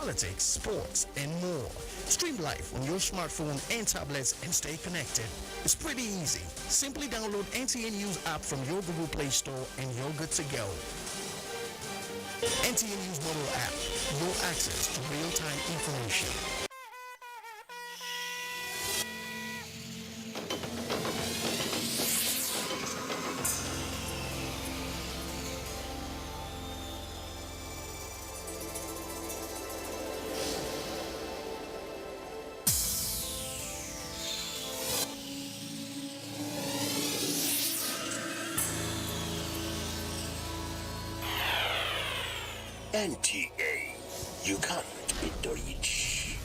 politics, sports, and more. Stream live on your smartphone and tablets and stay connected. It's pretty easy. Simply download NTA News app from your Google Play Store and you're good to go. NTA News mobile app. No access to real-time information. NTA, you can't beat the rich.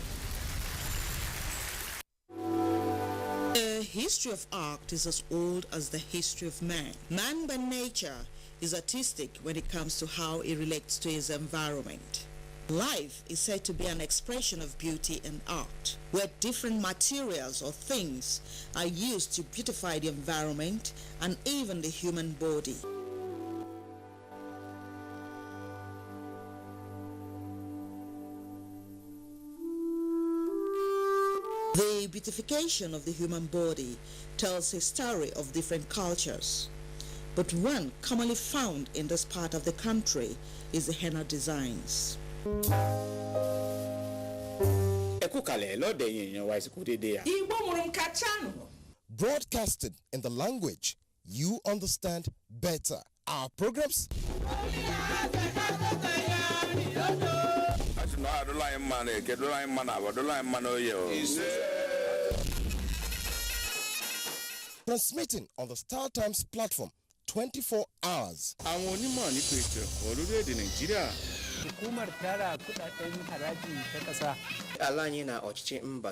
The history of art is as old as the history of man. Man by nature is artistic when it comes to how he relates to his environment. Life is said to be an expression of beauty and art, where different materials or things are used to beautify the environment and even the human body. The beautification of the human body tells a story of different cultures, but one commonly found in this part of the country is the henna designs. Broadcasted in the language you understand better. Our programs transmitting on the Star Times platform 24 hours.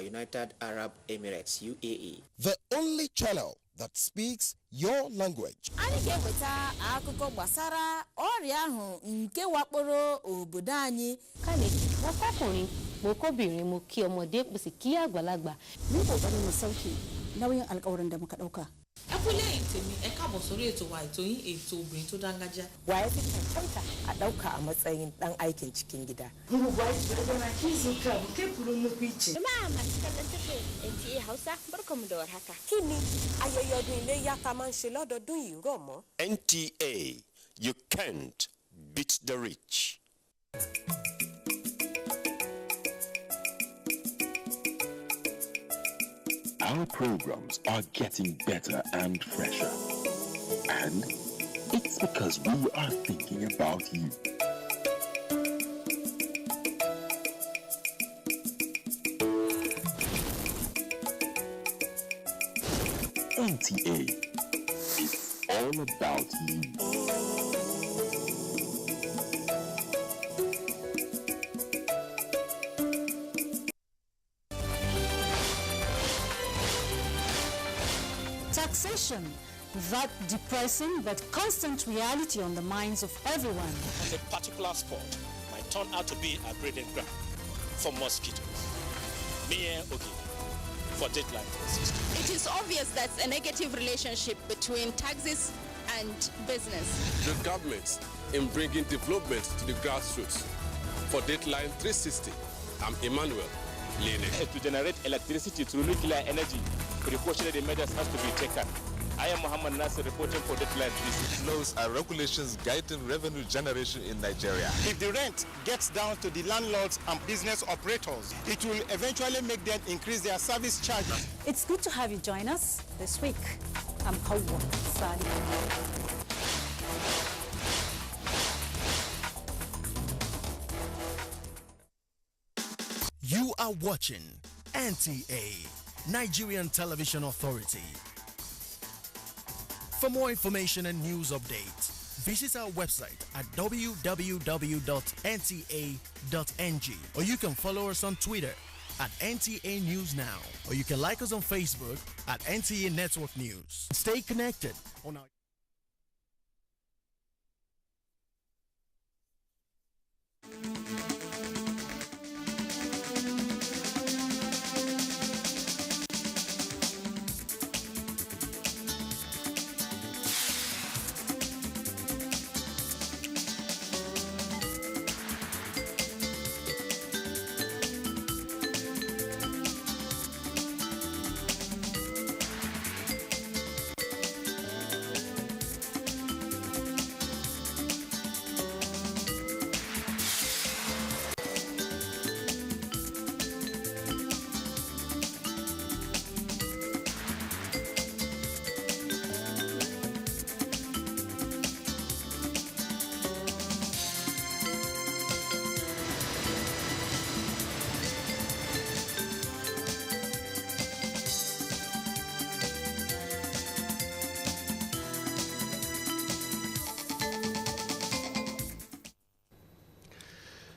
United Arab Emirates UAE. The only channel that speaks your language. NTA, you can't beat the rich. Our programs are getting better and fresher. And it's because we are thinking about you. NTA is all about you. Taxation, that depressing but constant reality on the minds of everyone. A particular spot might turn out to be a breeding ground for mosquitoes. Mie Ogi for Deadline 360. It is obvious that's a negative relationship between taxes and business. The government in bringing development to the grassroots. For Deadline 360, I'm Emmanuel Lene. To generate electricity through nuclear energy, precautionary measures has to be taken. I am Muhammad Nasser reporting for Deadline 360. Laws and regulations guiding revenue generation in Nigeria. If the rent gets down to the landlords and business operators, it will eventually make them increase their service charges. It's good to have you join us this week. I'm Hawa Sali. You are watching NTA, Nigerian Television Authority. For more information and news updates, visit our website at www.nta.ng, or you can follow us on Twitter at NTA News Now, or you can like us on Facebook at NTA Network News. Stay connected on our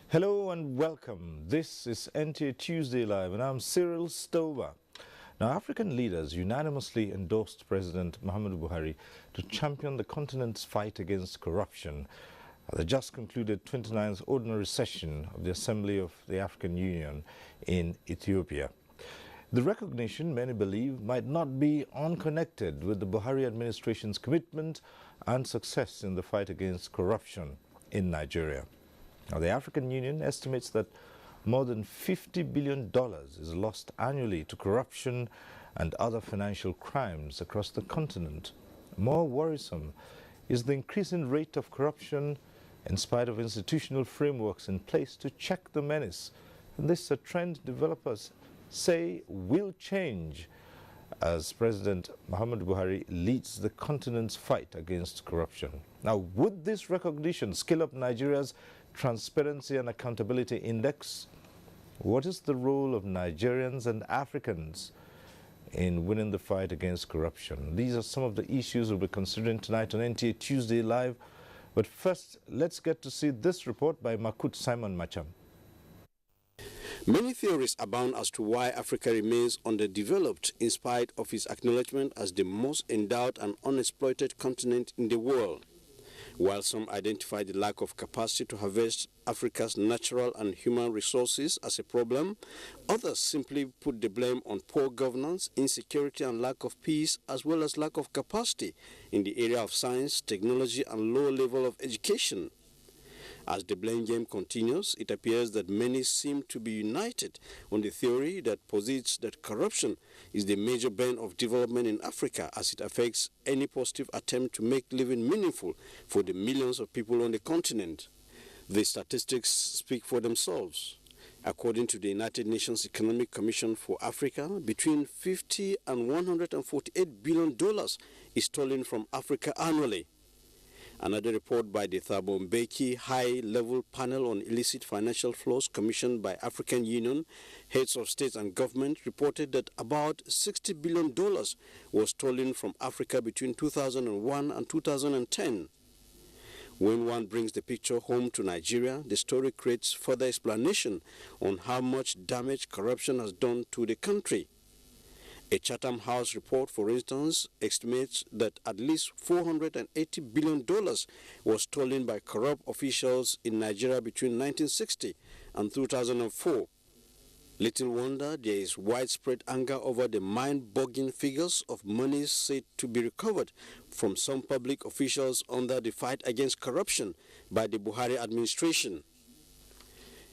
Hello and welcome. This is NTA Tuesday Live and I'm Cyril Stover. Now, African leaders unanimously endorsed President Muhammadu Buhari to champion the continent's fight against corruption at the just concluded 29th Ordinary Session of the Assembly of the African Union in Ethiopia. The recognition, many believe, might not be unconnected with the Buhari administration's commitment and success in the fight against corruption in Nigeria. Now, the African Union estimates that more than $50 billion is lost annually to corruption and other financial crimes across the continent. More worrisome is the increasing rate of corruption in spite of institutional frameworks in place to check the menace. And this is a trend developers say will change as President Muhammadu Buhari leads the continent's fight against corruption. Now, would this recognition scale up Nigeria's Transparency and Accountability Index? What is the role of Nigerians and Africans in winning the fight against corruption? These are some of the issues we'll be considering tonight on NTA Tuesday Live. But first, let's get to see this report by Makut Simon Macham. Many theories abound as to why Africa remains underdeveloped in spite of its acknowledgement as the most endowed and unexploited continent in the world. While some identify the lack of capacity to harvest Africa's natural and human resources as a problem, others simply put the blame on poor governance, insecurity and lack of peace, as well as lack of capacity in the area of science, technology and low level of education. As the blame game continues, it appears that many seem to be united on the theory that posits that corruption is the major bane of development in Africa as it affects any positive attempt to make living meaningful for the millions of people on the continent. The statistics speak for themselves. According to the United Nations Economic Commission for Africa, between $50 and $148 billion is stolen from Africa annually. Another report by the Thabo Mbeki High-Level Panel on Illicit Financial Flows commissioned by African Union heads of states and government reported that about $60 billion was stolen from Africa between 2001 and 2010. When one brings the picture home to Nigeria, the story creates further explanation on how much damage corruption has done to the country. A Chatham House report, for instance, estimates that at least $480 billion was stolen by corrupt officials in Nigeria between 1960 and 2004. Little wonder there is widespread anger over the mind-boggling figures of monies said to be recovered from some public officials under the fight against corruption by the Buhari administration.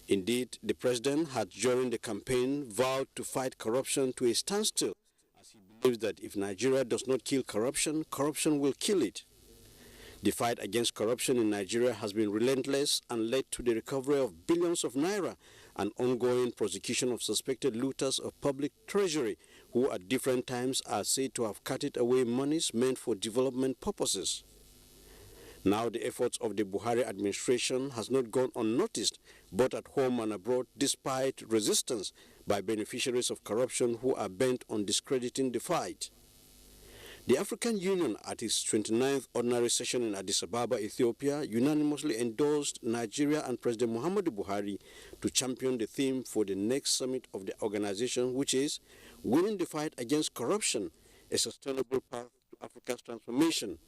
Indeed, the president had during the campaign vowed to fight corruption to a standstill, as he believes that if Nigeria does not kill corruption, corruption will kill it. The fight against corruption in Nigeria has been relentless and led to the recovery of billions of naira and ongoing prosecution of suspected looters of public treasury who at different times are said to have carted away monies meant for development purposes. Now the efforts of the Buhari administration has not gone unnoticed, both at home and abroad, despite resistance by beneficiaries of corruption who are bent on discrediting the fight. The African Union, at its 29th Ordinary Session in Addis Ababa, Ethiopia, unanimously endorsed Nigeria and President Muhammadu Buhari to champion the theme for the next summit of the organization, which is winning the fight against corruption, a sustainable path to Africa's transformation.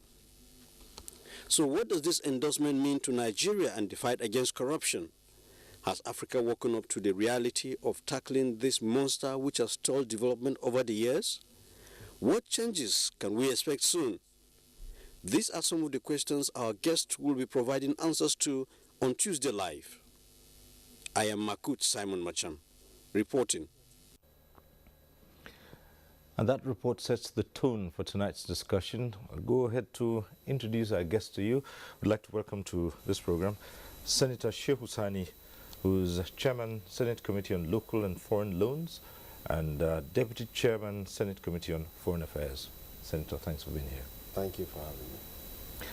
So what does this endorsement mean to Nigeria and the fight against corruption? Has Africa woken up to the reality of tackling this monster which has stalled development over the years? What changes can we expect soon? These are some of the questions our guests will be providing answers to on Tuesday Live. I am Makut Simon Macham, reporting. And that report sets the tone for tonight's discussion. I'll go ahead to introduce our guest to you. We'd like to welcome to this program Senator Sheikh Hussaini, who's Chairman, Senate Committee on Local and Foreign Loans, and Deputy Chairman, Senate Committee on Foreign Affairs. Senator, thanks for being here. Thank you for having me.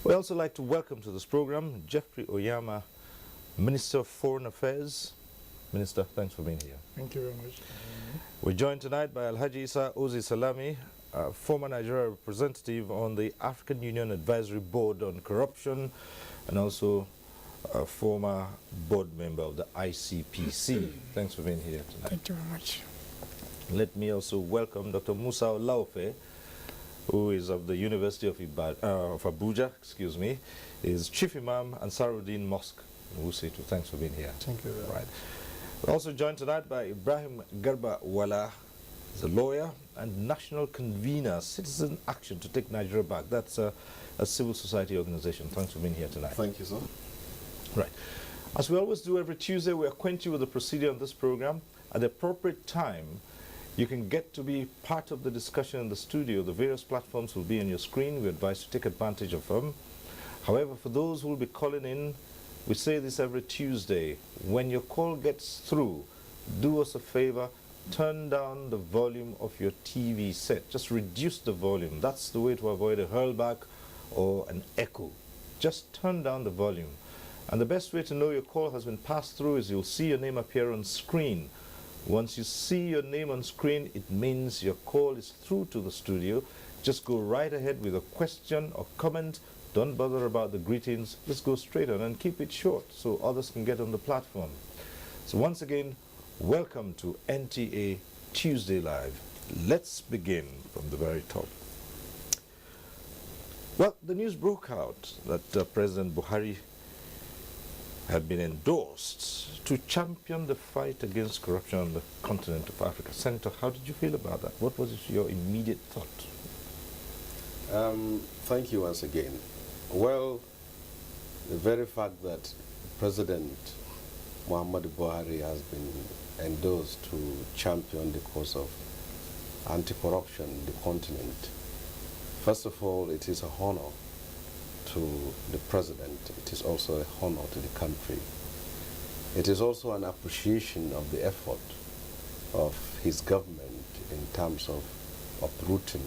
We'd also like to welcome to this program Jeffrey Oyama, Minister of Foreign Affairs. Minister, thanks for being here. Thank you very much. We're joined tonight by Alhaji Isa Ozi Salami, former Nigeria representative on the African Union Advisory Board on Corruption, and also a former board member of the ICPC. Thanks for being here tonight. Thank you very much. Let me also welcome Dr. Musa Olaofe, who is of the University of Abuja, is Chief Imam Ansaruddin Mosque in Wuse. Thanks for being here. Thank you. Right. We're also joined tonight by Ibrahim Garba Wala, he's a lawyer and national convener, Citizen Action to Take Nigeria Back. That's a civil society organization. Thanks for being here tonight. Thank you, sir. Right. As we always do every Tuesday, we acquaint you with the procedure on this program. At the appropriate time, you can get to be part of the discussion in the studio. The various platforms will be on your screen. We advise you to take advantage of them. However, for those who will be calling in, we say this every Tuesday. When your call gets through, do us a favor, turn down the volume of your TV set. Just reduce the volume. That's the way to avoid a hurlback or an echo. Just turn down the volume. And the best way to know your call has been passed through is you'll see your name appear on screen. Once you see your name on screen, it means your call is through to the studio. Just go right ahead with a question or comment. Don't bother about the greetings. Just go straight on and keep it short so others can get on the platform. So once again, welcome to NTA Tuesday Live. Let's begin from the very top. Well, the news broke out that President Buhari had been endorsed to champion the fight against corruption on the continent of Africa. Senator, how did you feel about that? What was your immediate thought? Thank you once again. Well, the very fact that President Muhammadu Buhari has been endorsed to champion the cause of anti-corruption in the continent, first of all, it is a honor to the President. It is also a honor to the country. It is also an appreciation of the effort of his government in terms of uprooting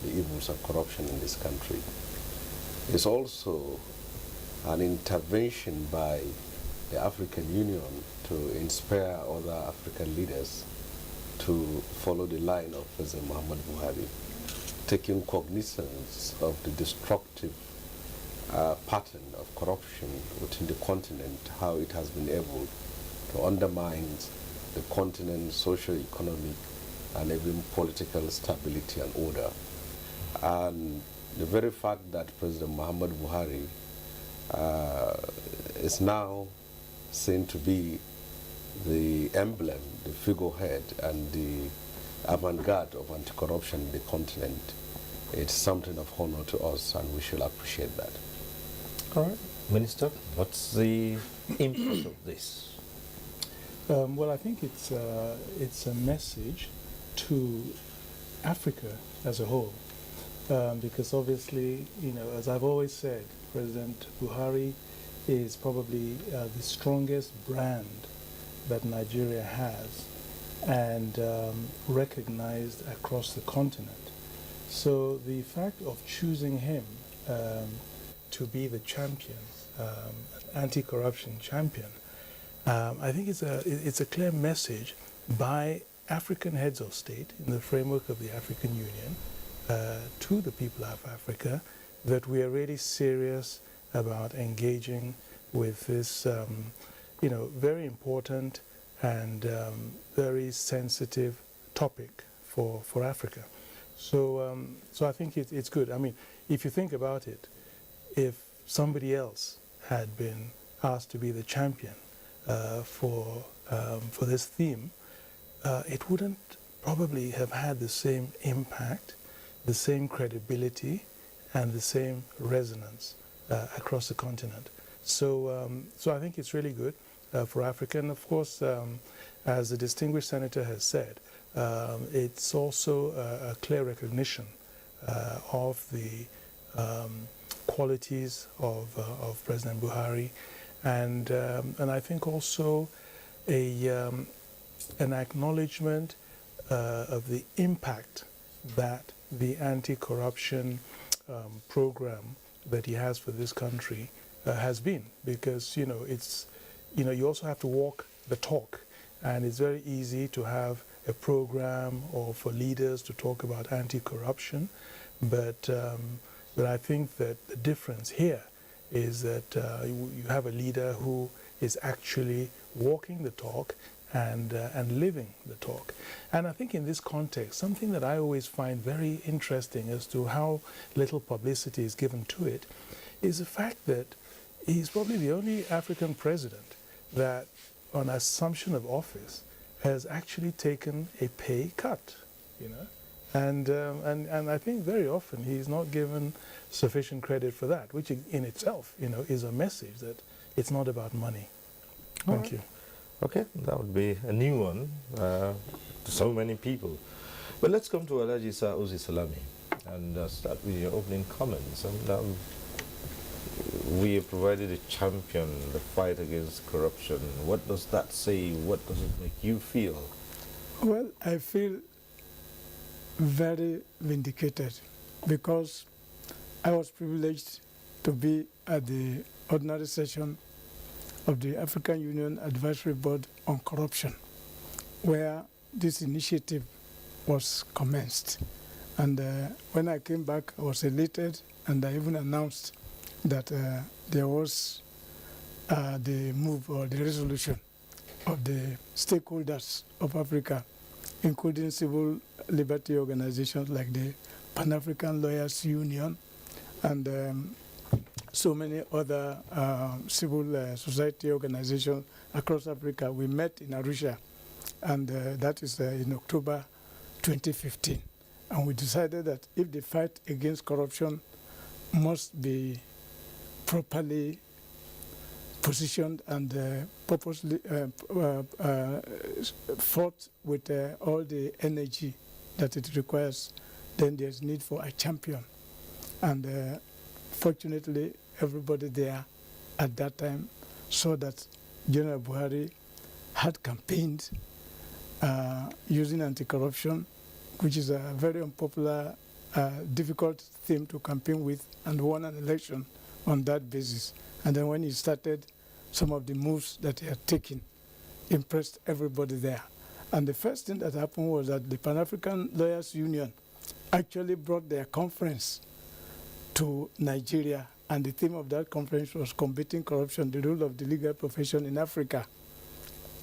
the evils of corruption in this country. It's also an intervention by the African Union to inspire other African leaders to follow the line of President Muhammadu Buhari, taking cognizance of the destructive pattern of corruption within the continent, how it has been able to undermine the continent's socio-economic and even political stability and order. And the very fact that President Muhammadu Buhari is now seen to be the emblem, the figurehead, and the avant-garde of anti-corruption in the continent, it's something of honor to us, and we should appreciate that. All right. Minister, what's the impact of this? Well, I think it's a message to Africa as a whole, because obviously, you know, as I've always said, President Buhari is probably the strongest brand that Nigeria has, and recognized across the continent. So the fact of choosing him to be the champion, anti-corruption champion, I think it's a clear message by African heads of state in the framework of the African Union to the people of Africa that we are really serious about engaging with this, you know, very important and very sensitive topic for Africa. So, so I think it's good. I mean, if you think about it, if somebody else had been asked to be the champion for this theme, it wouldn't probably have had the same impact, the same credibility, and the same resonance across the continent. So, so I think it's really good for Africa. And of course, as the distinguished senator has said, it's also a clear recognition of the qualities of President Buhari, and I think also an acknowledgement of the impact that the anti-corruption program that he has for this country has been, because you know you also have to walk the talk, and it's very easy to have a program or for leaders to talk about anti-corruption, but I think that the difference here is that you have a leader who is actually walking the talk and living the talk. And I think in this context, something that I always find very interesting as to how little publicity is given to it is the fact that he's probably the only African president that, on assumption of office, has actually taken a pay cut, you know. And I think very often he's not given sufficient credit for that, which in itself, you know, is a message that it's not about money. Thank you. Okay, that would be a new one to so many people. But let's come to Alhaji Uzi Salami and start with your opening comments. And we have provided a champion, the fight against corruption. What does that say? What does it make you feel? Well, I feel very vindicated because I was privileged to be at the ordinary session of the African Union Advisory Board on Corruption, where this initiative was commenced. And when I came back, I was elated, and I even announced that there was the move or the resolution of the stakeholders of Africa, including civil liberty organizations like the Pan-African Lawyers Union and so many other civil society organizations across Africa. We met in Arusha, and that is in October 2015. And we decided that if the fight against corruption must be properly positioned and purposely fought with all the energy that it requires, then there's need for a champion. And fortunately, everybody there at that time saw that General Buhari had campaigned using anti-corruption, which is a very unpopular, difficult theme to campaign with, and won an election on that basis. And then when he started, some of the moves that he had taken impressed everybody there. And the first thing that happened was that the Pan-African Lawyers Union actually brought their conference to Nigeria, and the theme of that conference was combating corruption, the role of the legal profession in Africa,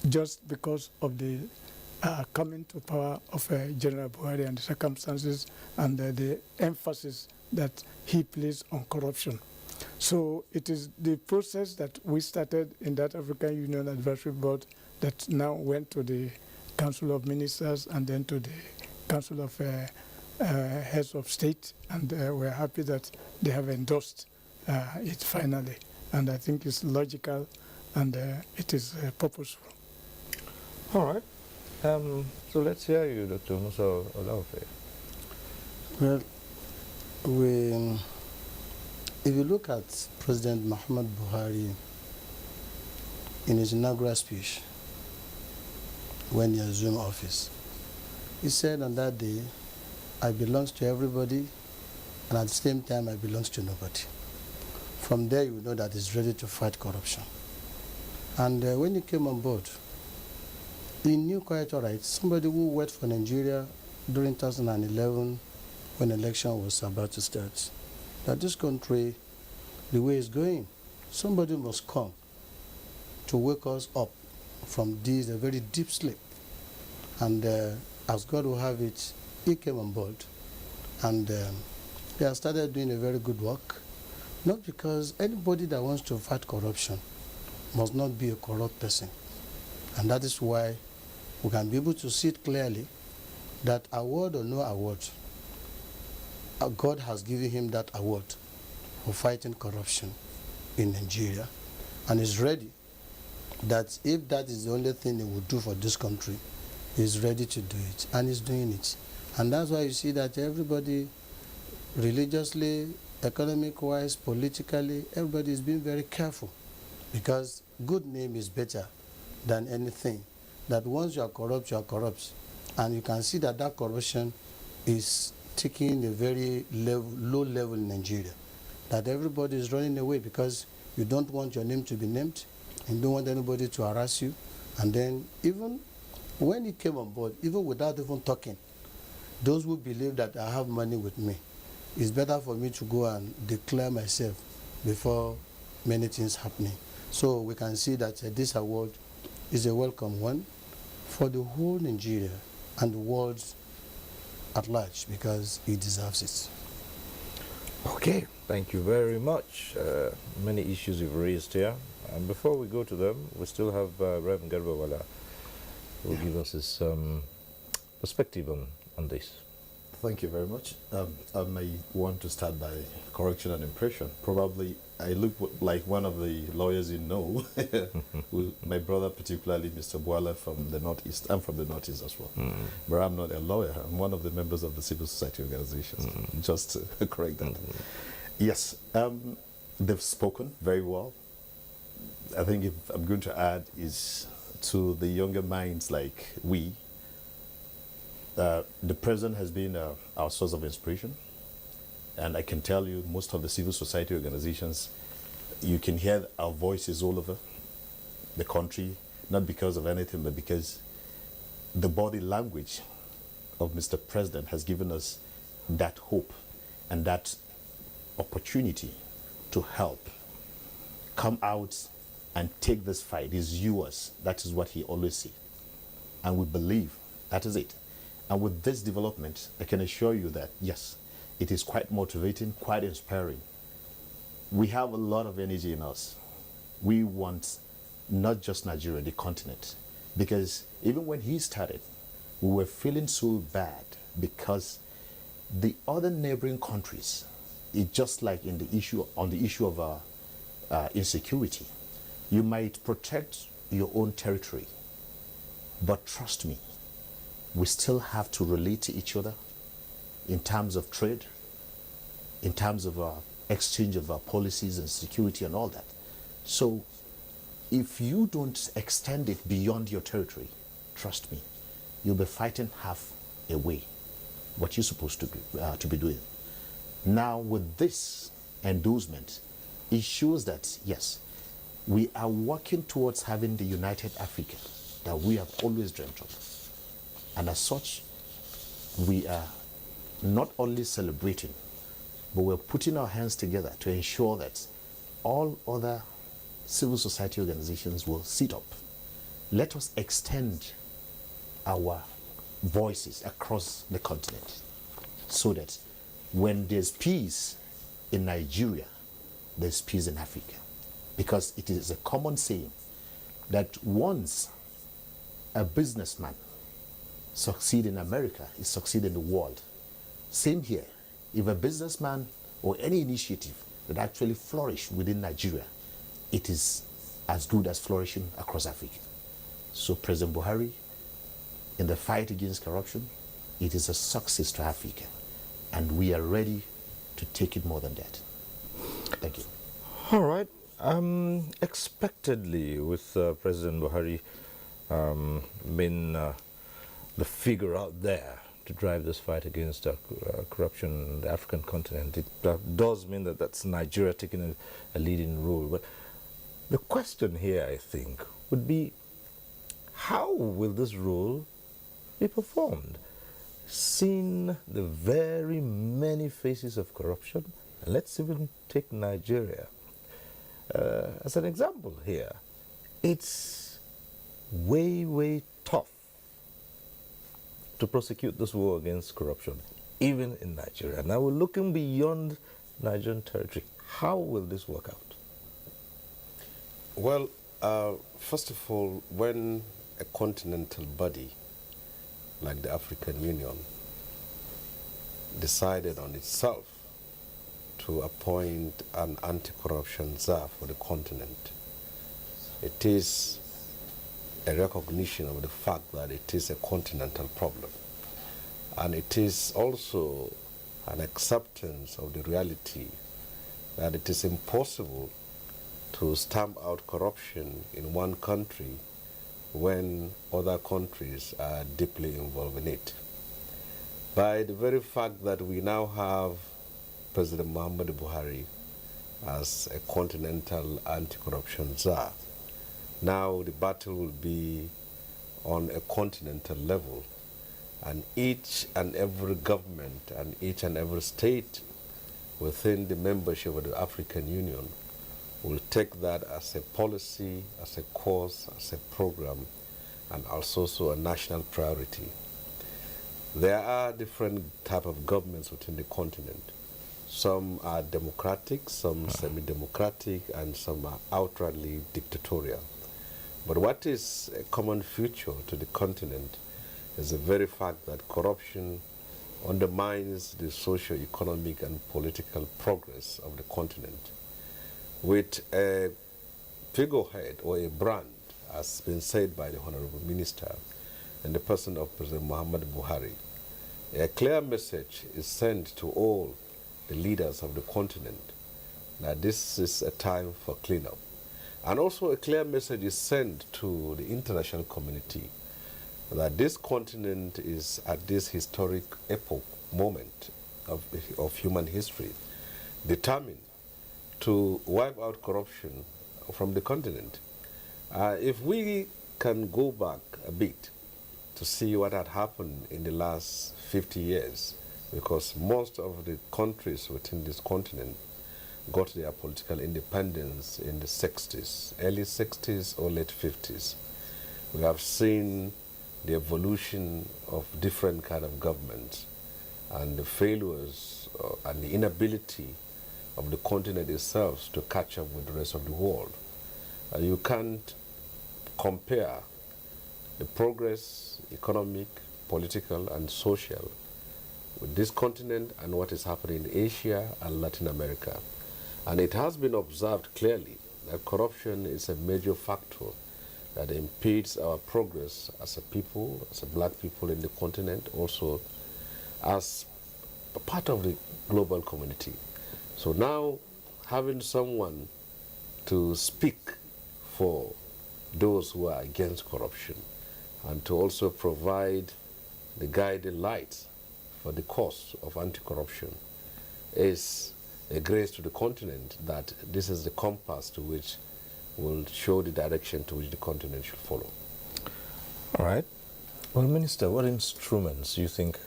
just because of the coming to power of General Buhari and the circumstances and the emphasis that he placed on corruption. So it is the process that we started in that African Union Advisory Board that now went to the Council of Ministers and then to the Council of Heads of State, and we're happy that they have endorsed it finally. And I think it's logical and it is purposeful. All right. So let's hear you, Dr. Musa Olaofe. Well, if you look at President Muhammad Buhari in his inaugural speech when he assumed office, he said on that day, I belong to everybody, and at the same time, I belong to nobody. From there, you know that he's ready to fight corruption. And when he came on board, he knew quite all right, somebody who worked for Nigeria during 2011 when election was about to start, that this country, the way it's going, somebody must come to wake us up from this a very deep sleep. And as God will have it, he came on board, and he has started doing a very good work. Not because anybody that wants to fight corruption must not be a corrupt person. And that is why we can be able to see it clearly that award or no award, God has given him that award for fighting corruption in Nigeria, and is ready that if that is the only thing he will do for this country, he's ready to do it, and he's doing it. And that's why you see that everybody, religiously, economic-wise, politically, everybody is being very careful, because good name is better than anything. That once you are corrupt, and you can see that that corruption is taking a very low level in Nigeria. That everybody is running away because you don't want your name to be named, and you don't want anybody to harass you. And then even when he came on board, even without even talking, those who believe that I have money with me, it's better for me to go and declare myself before many things happening. So we can see that this award is a welcome one for the whole Nigeria and the world at large, because he deserves it. Okay, thank you very much. Many issues you've raised here. And before we go to them, we still have Reverend Garba who will give us his perspective on this. Thank you very much. I may want to start by correction and impression. Probably I look like one of the lawyers you know. My brother, particularly Mr. Boala from the Northeast. I'm from the Northeast as well. But I'm not a lawyer. I'm one of the members of the civil society organizations. Just to correct that. Yes, they've spoken very well. I think if I'm going to add is to the younger minds like we, the president has been our source of inspiration. And I can tell you, most of the civil society organizations, you can hear our voices all over the country, not because of anything, but because the body language of Mr. President has given us that hope and that opportunity to help come out and take this fight. It's yours. That is what he always said. And we believe that is it. And with this development, I can assure you that, yes, it is quite motivating, quite inspiring. We have a lot of energy in us. We want not just Nigeria, the continent. Because even when he started, we were feeling so bad because the other neighboring countries, it's just like in the issue of insecurity. You might protect your own territory, but trust me, we still have to relate to each other in terms of trade, in terms of exchange of our policies and security and all that. So if you don't extend it beyond your territory, trust me, you'll be fighting half a way what you're supposed to be doing. Now with this endorsement, it shows that yes, we are working towards having the united Africa that we have always dreamt of. And as such, we are not only celebrating, but we're putting our hands together to ensure that all other civil society organizations will sit up. Let us extend our voices across the continent so that when there's peace in Nigeria, there's peace in Africa. Because it is a common saying that once a businessman succeeds in America, he succeeds in the world. Same here. If a businessman or any initiative that actually flourish within Nigeria, it is as good as flourishing across Africa. So President Buhari, in the fight against corruption, it is a success to Africa. And we are ready to take it more than that. Thank you. All right. Expectedly, with President Buhari being the figure out there to drive this fight against corruption in the African continent, it does mean that that's Nigeria taking a leading role. But the question here, I think, would be, how will this role be performed? Seeing the very many faces of corruption, and let's even take Nigeria as an example here. It's way, way tough to prosecute this war against corruption, even in Nigeria. Now we're looking beyond Nigerian territory. How will this work out? Well, first of all, when a continental body like the African Union decided on itself to appoint an anti-corruption czar for the continent, it is a recognition of the fact that it is a continental problem. And it is also an acceptance of the reality that it is impossible to stamp out corruption in one country when other countries are deeply involved in it. By the very fact that we now have President Muhammad Buhari as a continental anti-corruption czar, now the battle will be on a continental level, and each and every government and each and every state within the membership of the African Union will take that as a policy, as a course, as a program, and also a national priority. There are different type of governments within the continent. Some are democratic, some semi-democratic, and some are outrightly dictatorial. But what is a common feature to the continent is the very fact that corruption undermines the socio-economic and political progress of the continent. With a figurehead or a brand, as been said by the Honorable Minister, in the person of President Muhammadu Buhari, a clear message is sent to all the leaders of the continent that this is a time for cleanup. And also a clear message is sent to the international community that this continent is at this historic epoch moment of human history, determined to wipe out corruption from the continent. If we can go back a bit to see what had happened in the last 50 years, because most of the countries within this continent got their political independence in the 60s, early 60s or late 50s. We have seen the evolution of different kind of governments and the failures and the inability of the continent itself to catch up with the rest of the world. You can't compare the progress, economic, political, and social with this continent and what is happening in Asia and Latin America. And it has been observed clearly that corruption is a major factor that impedes our progress as a people, as a black people in the continent, also as a part of the global community. So now having someone to speak for those who are against corruption and to also provide the guiding light for the cause of anti-corruption is a grace to the continent that this is the compass to which will show the direction to which the continent should follow. All right. Well, Minister, what instruments do you think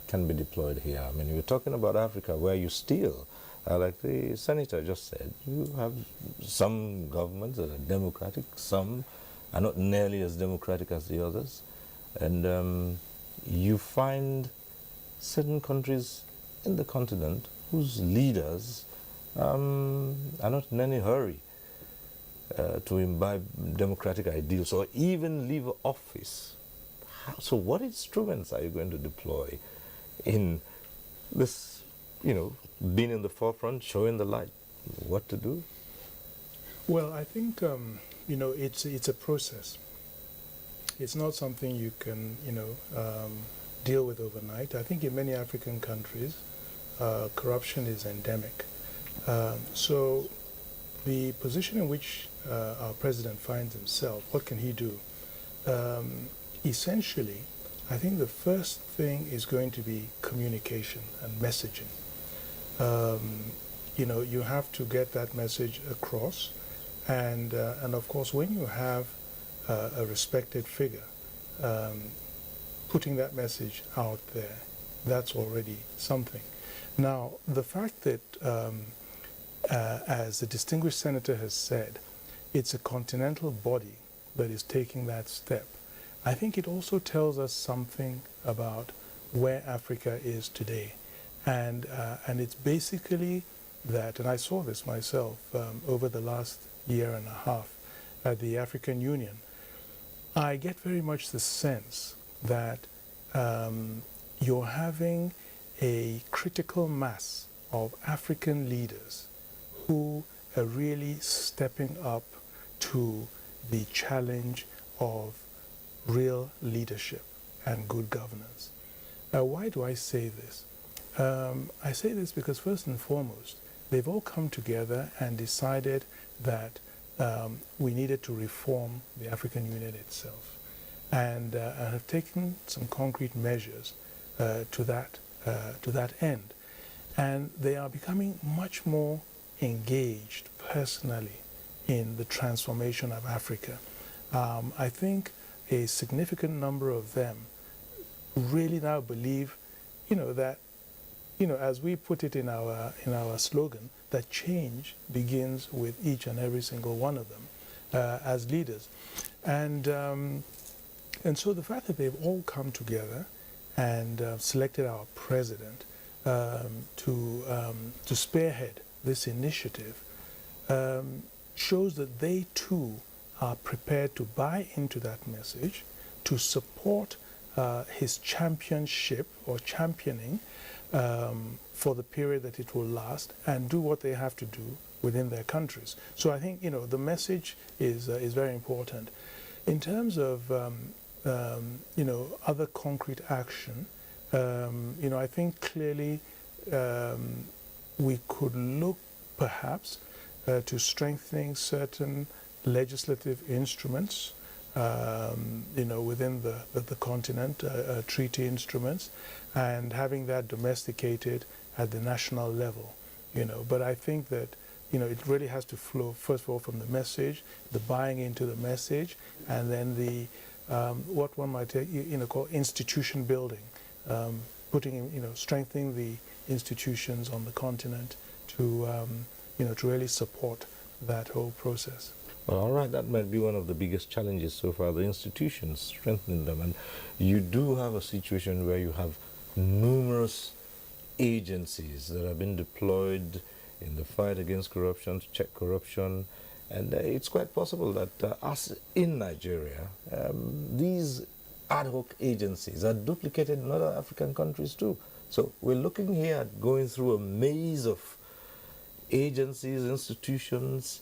can be deployed here? I mean, we're talking about Africa where you still, like the Senator just said, you have some governments that are democratic, some are not nearly as democratic as the others. And you find certain countries in the continent whose leaders are not in any hurry to imbibe democratic ideals or even leave office. So what instruments are you going to deploy in this, being in the forefront, showing the light, what to do? Well, I think, it's a process. It's not something you can, deal with overnight. I think in many African countries, corruption is endemic. So the position in which our president finds himself, what can he do? Essentially, I think the first thing is going to be communication and messaging. You have to get that message across, and of course, when you have a respected figure putting that message out there, that's already something. Now, the fact that, as the distinguished senator has said, it's a continental body that is taking that step, I think it also tells us something about where Africa is today. And it's basically that, and I saw this myself over the last year and a half at the African Union, I get very much the sense that you're having a critical mass of African leaders who are really stepping up to the challenge of real leadership and good governance. Why do I say this? I say this because first and foremost, they've all come together and decided that we needed to reform the African Union itself, and have taken some concrete measures to that end. And they are becoming much more engaged personally in the transformation of Africa. I think a significant number of them really now believe, that as we put it in our slogan, that change begins with each and every single one of them as leaders. And so the fact that they've all come together and selected our president to spearhead this initiative shows that they too are prepared to buy into that message, to support his championship or championing for the period that it will last, and do what they have to do within their countries. So I think the message is very important. In terms of other concrete action, I think clearly we could look perhaps to strengthening certain legislative instruments, within the continent, treaty instruments, and having that domesticated at the national level. But I think that it really has to flow first of all from the message, the buying into the message, and then the what one might call institution building, strengthening the institutions on the continent to to really support that whole process. Well, all right, that might be one of the biggest challenges so far, the institutions, strengthening them. And you do have a situation where you have numerous agencies that have been deployed in the fight against corruption, to check corruption. And it's quite possible that us in Nigeria, these ad hoc agencies are duplicated in other African countries too. So we're looking here at going through a maze of agencies, institutions,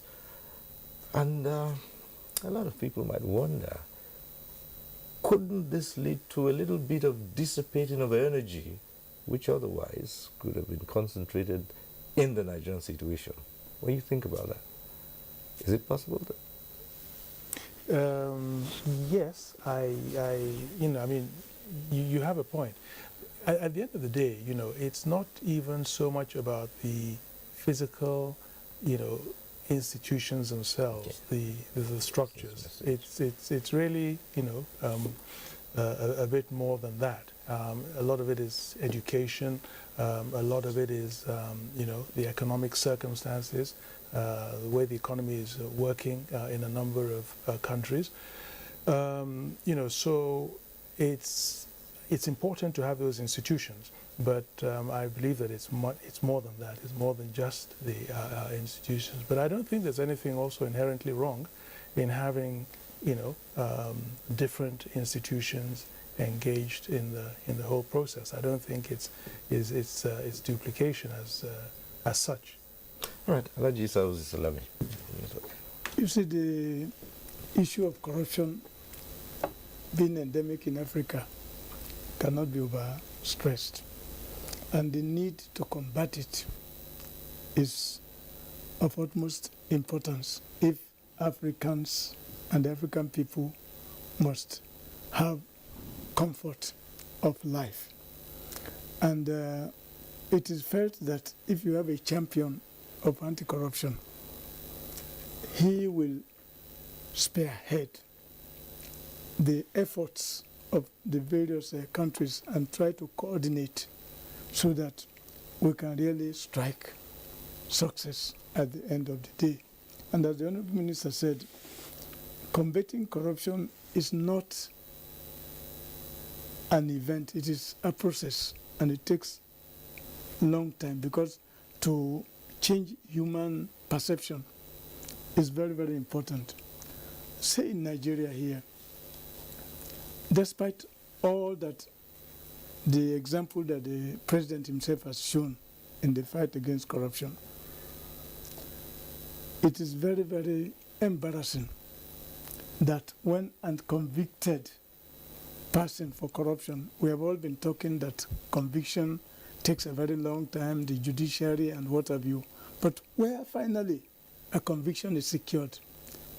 and a lot of people might wonder, couldn't this lead to a little bit of dissipating of energy, which otherwise could have been concentrated in the Nigerian situation? What do you think about that? Is it possible? Yes, you have a point. At the end of the day, it's not even so much about the physical, institutions themselves, the structures. It's really, a bit more than that. A lot of it is education. A lot of it is, the economic circumstances, the way the economy is working in a number of countries. So it's important to have those institutions, but I believe that it's more than that. It's more than just the institutions. But I don't think there's anything also inherently wrong in having, different institutions engaged in the whole process. I don't think it's duplication as such. All right, Alaji Salami. You see, the issue of corruption being endemic in Africa cannot be overstressed, and the need to combat it is of utmost importance if Africans and African people must have comfort of life. And it is felt that if you have a champion of anti-corruption, he will spearhead the efforts of the various countries and try to coordinate so that we can really strike success at the end of the day. And as the Honorable Minister said, combating corruption is not an event, it is a process, and it takes a long time, because to change human perception is very, very important. Say in Nigeria here, despite all that, the example that the president himself has shown in the fight against corruption, it is very, very embarrassing that when a convicted person for corruption, we have all been talking that conviction takes a very long time, the judiciary and what have you, but where finally a conviction is secured,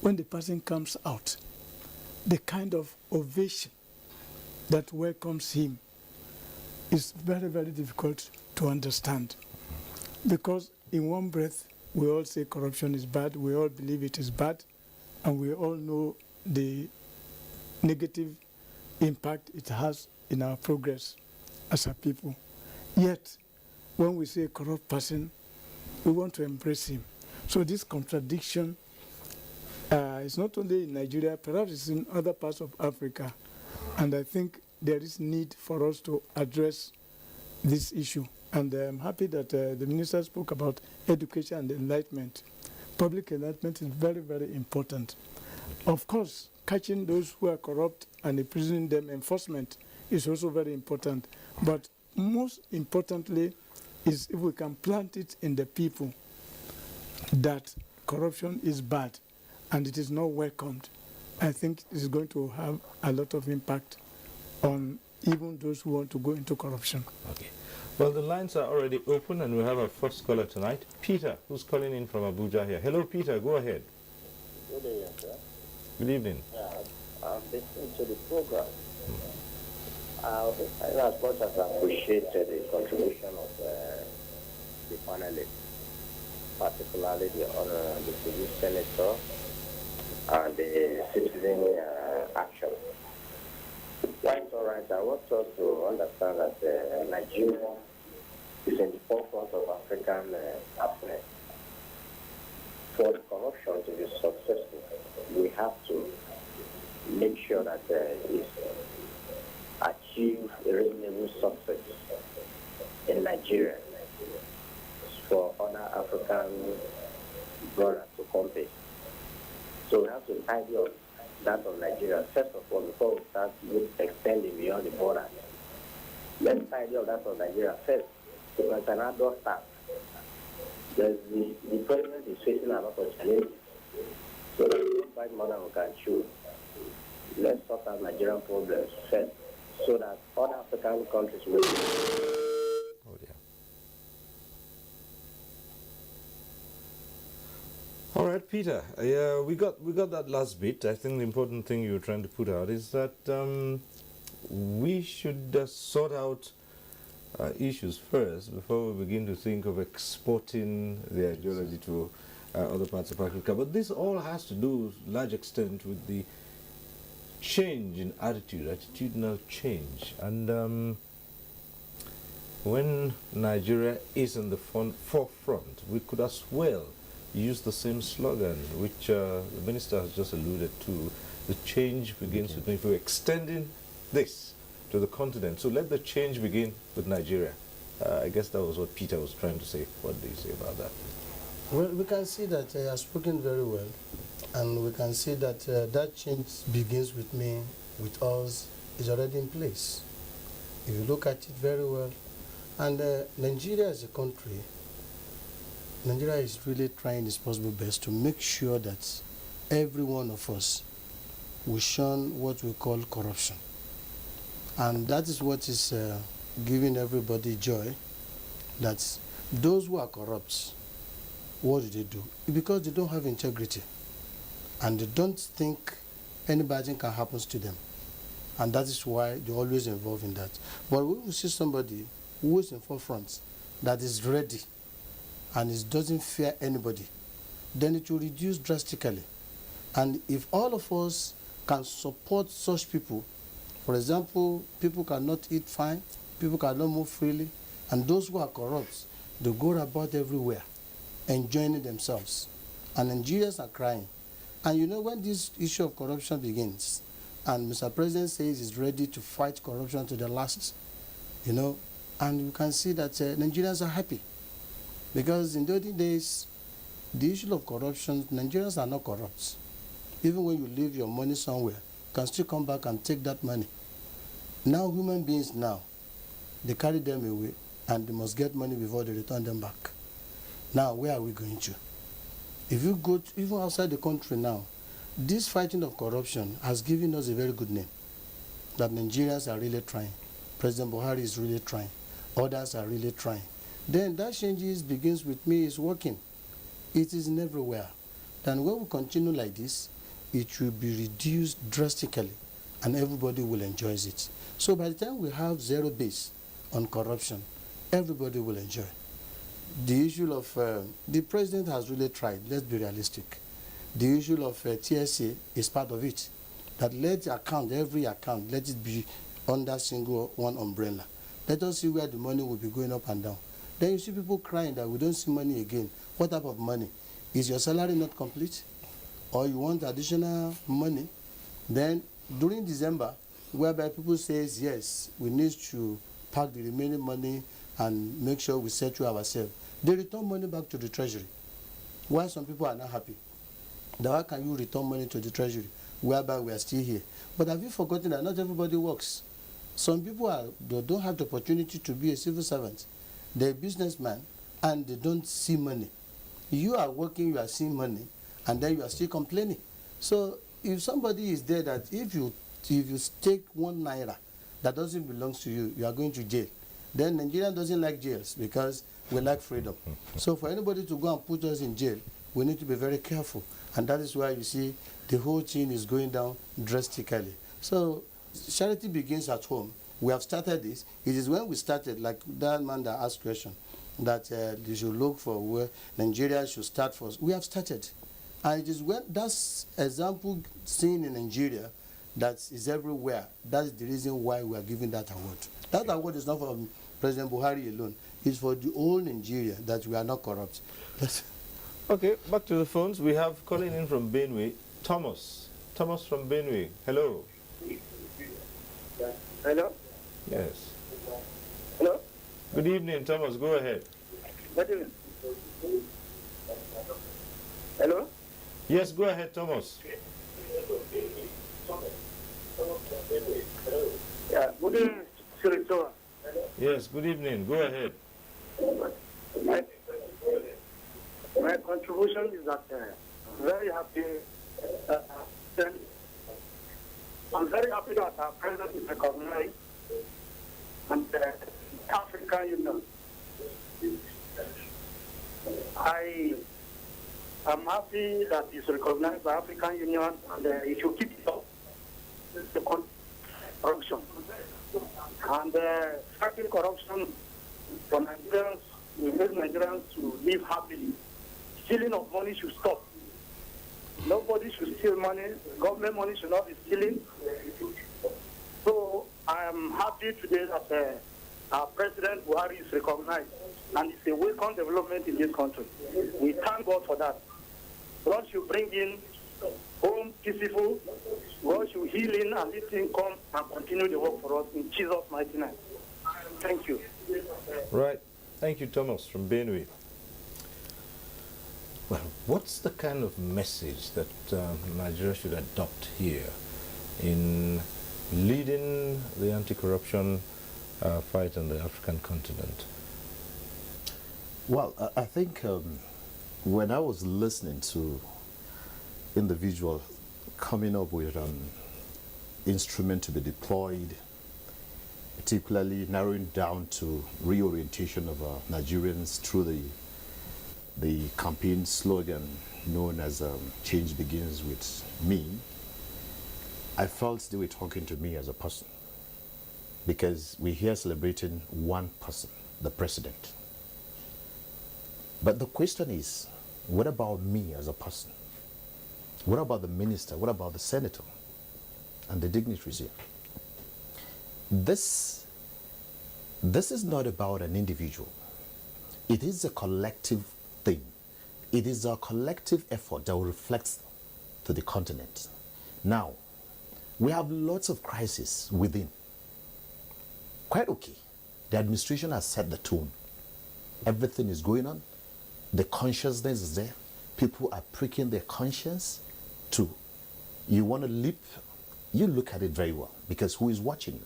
when the person comes out, the kind of ovation that welcomes him is very, very difficult to understand. Because in one breath, we all say corruption is bad, we all believe it is bad, and we all know the negative impact it has in our progress as a people. Yet, when we see a corrupt person, we want to embrace him. So this contradiction is not only in Nigeria, perhaps it's in other parts of Africa. And I think there is need for us to address this issue. And I'm happy that the minister spoke about education and enlightenment. Public enlightenment is very, very important. Of course, catching those who are corrupt and imprisoning them, enforcement is also very important. But most importantly is if we can plant it in the people that corruption is bad and it is not welcomed, I think it is going to have a lot of impact on even those who want to go into corruption. Okay. Well, the lines are already open and we have our first caller tonight, Peter, who's calling in from Abuja here. Hello, Peter, go ahead. Good evening, sir. Good evening. Yeah, I've listened to the program. As much as I appreciate the contribution of the panelists, particularly the civil senator and the citizen action. Quite all right. I want us to understand that Nigeria is in the forefront of African affairs. For the corruption to be successful, we have to make sure that it achieves a reasonable success in Nigeria for other African brothers to compete. So we have to tidy up that of Nigeria first of all before we start extending beyond the borders. Let's tidy up that of Nigeria first because it's an adult task. The president is facing a lot of challenges. So we don't fight more than we can chew. Let's sort out Nigerian problems first so that other African countries will. Oh dear. All right, Peter. We got that last bit. I think the important thing you were trying to put out is that we should sort out issues first before we begin to think of exporting the ideology to other parts of Africa. But this all has to do, to a large extent, with the change in attitudinal change. And when Nigeria is in the forefront, we could as well use the same slogan, which the minister has just alluded to. The change begins with me. If we're extending this to the continent, so let the change begin with Nigeria. I guess that was what Peter was trying to say. What do you say about that? Well, we can see that he has spoken very well, and we can see that that change begins with me, with us, is already in place. If you look at it very well, and Nigeria as a country, Nigeria is really trying its possible best to make sure that every one of us will shun what we call corruption. And that is what is giving everybody joy, that those who are corrupt, what do? Because they don't have integrity. And they don't think any bad thing can happen to them. And that is why they're always involved in that. But when we see somebody who is in forefront, that is ready, and it doesn't fear anybody, then it will reduce drastically. And if all of us can support such people, for example, people cannot eat fine, people cannot move freely, and those who are corrupt, they go about everywhere, enjoying themselves. And Nigerians are crying. And you know, when this issue of corruption begins, and Mr. President says he's ready to fight corruption to the last, you know, and you can see that Nigerians are happy. Because in the olden days, the issue of corruption, Nigerians are not corrupt. Even when you leave your money somewhere, you can still come back and take that money. Now, human beings now, they carry them away and they must get money before they return them back. Now, where are we going to? If you go to, even outside the country now, this fighting of corruption has given us a very good name. That Nigerians are really trying. President Buhari is really trying. Others are really trying. Then that changes begins with me is working. It is in everywhere. Then when we continue like this, it will be reduced drastically and everybody will enjoy it. So by the time we have zero base on corruption, everybody will enjoy. The issue of, the president has really tried, let's be realistic. The issue of TSA is part of it. That let the account, every account, let it be under single one umbrella. Let us see where the money will be going up and down. Then you see people crying that we don't see money again. What type of money? Is your salary not complete? Or you want additional money? Then during December, whereby people say, yes, we need to pack the remaining money and make sure we settle ourselves, they return money back to the treasury. Why some people are not happy? Then how can you return money to the treasury whereby we are still here? But have you forgotten that not everybody works? Some people they don't have the opportunity to be a civil servant. They're a businessman and they don't see money. You are working, you are seeing money, and then you are still complaining. So if somebody is there that if you take 1 naira that doesn't belong to you, you are going to jail. Then Nigeria doesn't like jails because we like freedom. So for anybody to go and put us in jail, we need to be very careful. And that is why you see the whole thing is going down drastically. So charity begins at home. We have started this. It is when we started, like that man that asked question, that they should look for where Nigeria should start first. We have started. And it is when that's example seen in Nigeria that is everywhere. That's the reason why we are giving that award. That award is not for President Buhari alone. It's for the whole Nigeria that we are not corrupt. Okay, back to the phones. We have calling in from Benue, Thomas. Thomas from Benue. Hello. Hello? Yes. Hello? Good evening, Thomas. Go ahead. Good evening. Hello? Yes, go ahead, Thomas. Yeah, good evening, Sir. Yes, good evening. Go ahead. My contribution is that I'm very happy. I'm very happy that our president is recognized and the African Union. I am happy that he's recognized by African Union and he should keep it up. The corruption. And fighting corruption for Nigerians, we make Nigerians to live happily. Stealing of money should stop. Nobody should steal money. Government money should not be stealing. So I am happy today that our President Buhari is recognized, and it's a welcome development in this country. We thank God for that. God should bring in home peaceful. God should heal in and let him come and continue the work for us in Jesus' mighty name. Thank you. Right. Thank you, Thomas from Benue. Well, what's the kind of message that Nigeria should adopt here in leading the anti-corruption fight on the African continent? Well, I think when I was listening to individual coming up with an instrument to be deployed, particularly narrowing down to reorientation of Nigerians through the campaign slogan known as change begins with me, I felt they were talking to me as a person, because we're here celebrating one person, the president. But the question is, what about me as a person? What about the minister? What about the senator and the dignitaries here? This is not about an individual. It is a collective thing. It is a collective effort that will reflect to the continent. Now, we have lots of crises within. Quite okay. The administration has set the tone. Everything is going on. The consciousness is there. People are pricking their conscience to, you want to leap, you look at it very well, because who is watching you?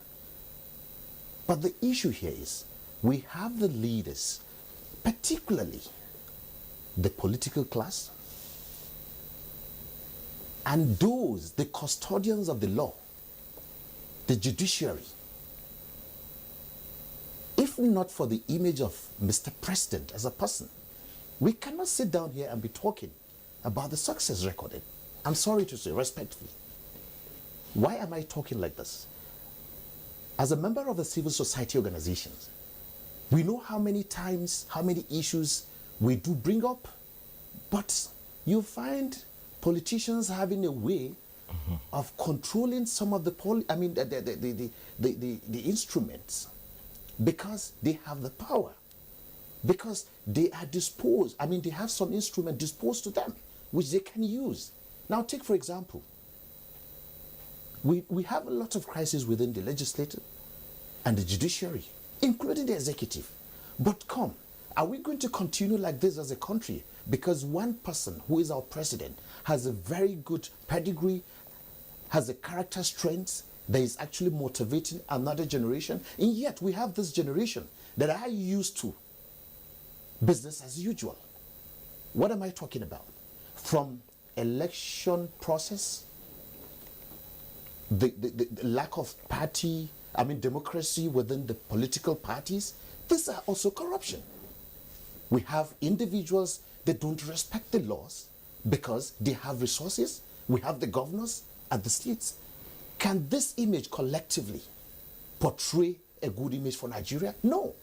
But the issue here is, we have the leaders, particularly the political class, and those, the custodians of the law, the judiciary. If not for the image of Mr. President as a person, we cannot sit down here and be talking about the success recorded. I'm sorry to say, respectfully. Why am I talking like this? As a member of the civil society organizations, we know how many times, how many issues we do bring up, but you find politicians having a way of controlling some of the instruments, because they have the power. because they are disposed, I mean, they have some instrument disposed to them, which they can use. Now, take, for example, we have a lot of crises within the legislature and the judiciary, including the executive. But come, are we going to continue like this as a country? Because one person who is our president has a very good pedigree, has a character strength that is actually motivating another generation, and yet we have this generation that are used to business as usual. What am I talking about? From election process, the lack of democracy within the political parties, these are also corruption. We have individuals that don't respect the laws because they have resources. We have the governors at the states. Can this image collectively portray a good image for Nigeria? No.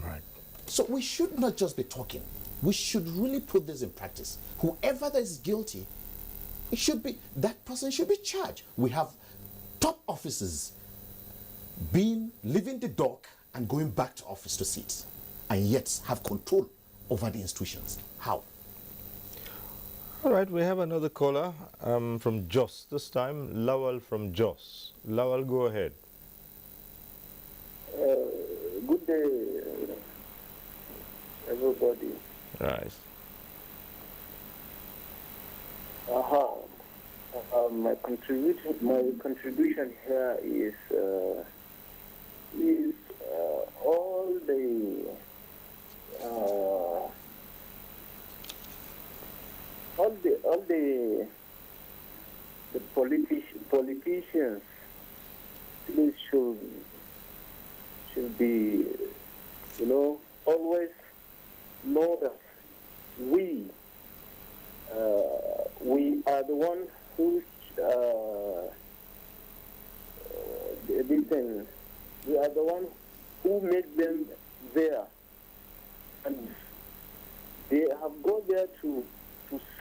Right. So we should not just be talking. We should really put this in practice. Whoever that is guilty, that person should be charged. We have top officers leaving the dock and going back to office to sit, and yet have control over the institutions. How? All right, we have another caller from Jos this time. Lawal from Jos. Lawal, go ahead. Good day, everybody. Right. My contribution here is all the politicians please should be, always know that we are the one who we are the one who made them there, and they have gone there to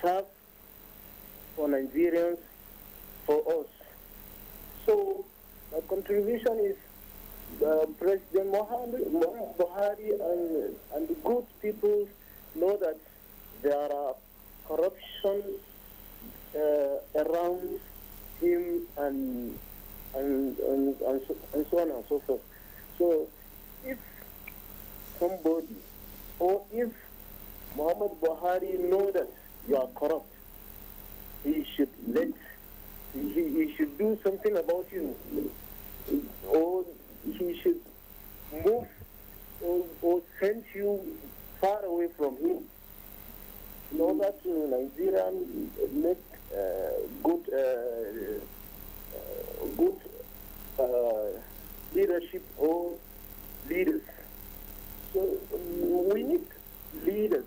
serve for Nigerians, for us. So my contribution is President Muhammad Buhari and the good people know that there are corruption around him and so on and so forth. So if somebody, or if Muhammad Buhari know that you are corrupt, he should do something about you, or he should move or send you far away from him in order to Nigeria make good leadership or leaders. So we need leaders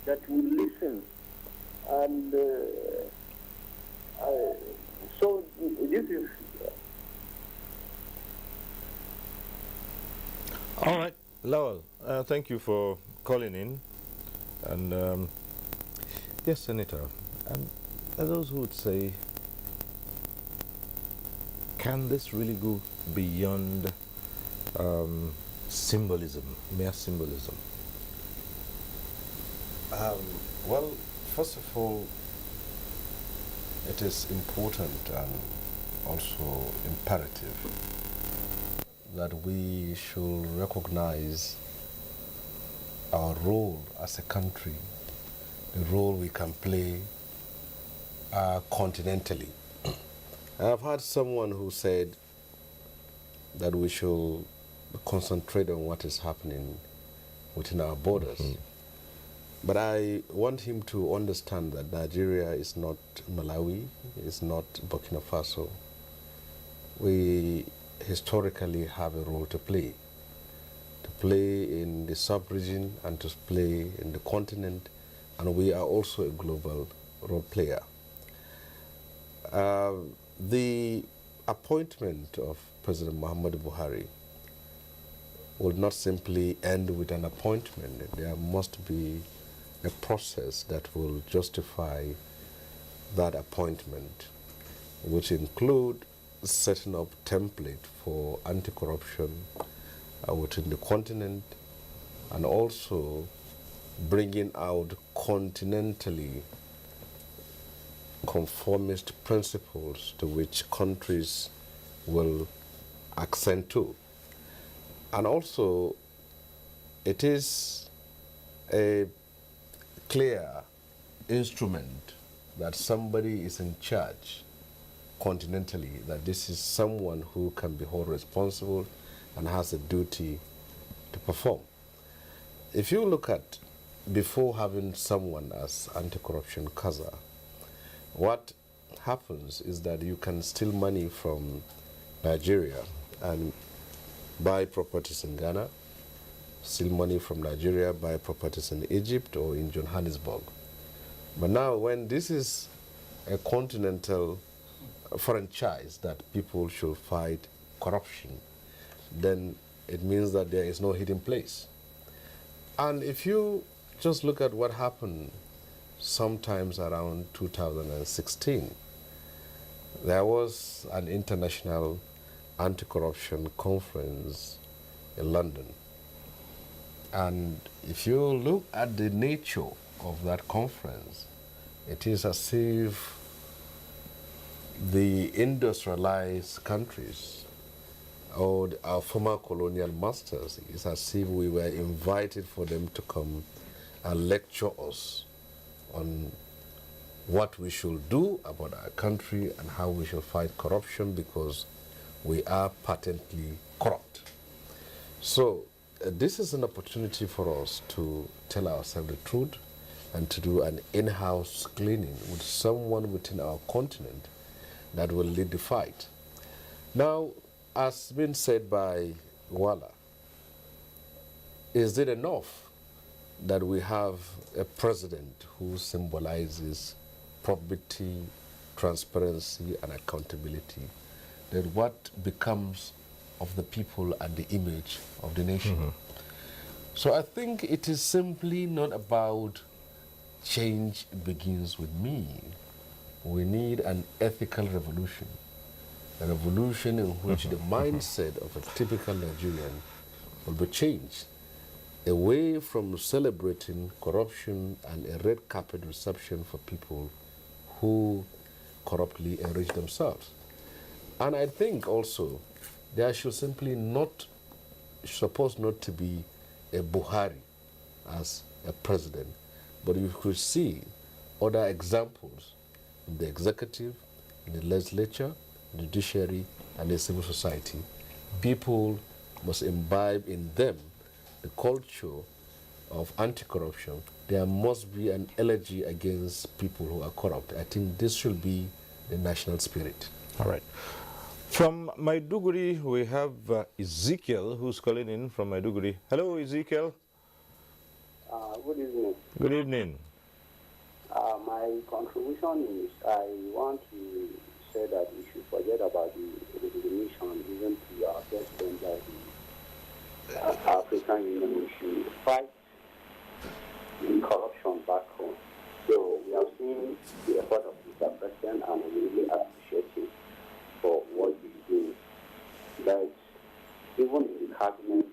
that will listen, and so this is. All right, Lawal, thank you for calling in. And yes, Senator, and those who would say, can this really go beyond symbolism, mere symbolism? Well, first of all, it is important and also imperative that we should recognize our role as a country, the role we can play continentally. I've heard someone who said that we should concentrate on what is happening within our borders. Mm-hmm. But I want him to understand that Nigeria is not Malawi, it's not Burkina Faso. We historically have a role to play in the sub-region and to play in the continent, and we are also a global role player. The appointment of President Muhammadu Buhari will not simply end with an appointment. There must be a process that will justify that appointment, which include setting up template for anti-corruption within the continent, and also bringing out continentally conformist principles to which countries will accent to. And also, it is a clear instrument that somebody is in charge continentally, that this is someone who can be held responsible and has a duty to perform. If you look at, before having someone as anti-corruption CASA, what happens is that you can steal money from Nigeria and buy properties in Ghana, steal money from Nigeria, buy properties in Egypt or in Johannesburg. But now when this is a continental franchise that people should fight corruption, then it means that there is no hidden place. And if you just look at what happened sometimes around 2016, there was an international anti-corruption conference in London. And if you look at the nature of that conference, it is as if the industrialized countries or our former colonial masters, it's as if we were invited for them to come and lecture us on what we should do about our country and how we should fight corruption, because we are patently corrupt. So this is an opportunity for us to tell ourselves the truth and to do an in-house cleaning with someone within our continent that will lead the fight. Now, as been said by Wala, is it enough that we have a president who symbolizes probity, transparency, and accountability? Then what becomes of the people and the image of the nation? So I think it is simply not about change begins with me. We need an ethical revolution, a revolution in which the mindset of a typical Nigerian will be changed away from celebrating corruption and a red carpet reception for people who corruptly enrich themselves. And I think also there should simply supposed not to be a Buhari as a president, but you could see other examples in the executive, in the legislature, the judiciary, and the civil society. People must imbibe in them the culture of anti-corruption. There must be an elegy against people who are corrupt. I think this should be the national spirit. All right. From Maiduguri, we have Ezekiel, who's calling in from Maiduguri. Hello, Ezekiel. Good evening. Good evening. My contribution is I want to say that we should forget about the recognition given to our president by the African Union. We should fight the corruption back home. So we have seen the effort of Mr. President and we really appreciate him for what he's doing. But even in the cabinet,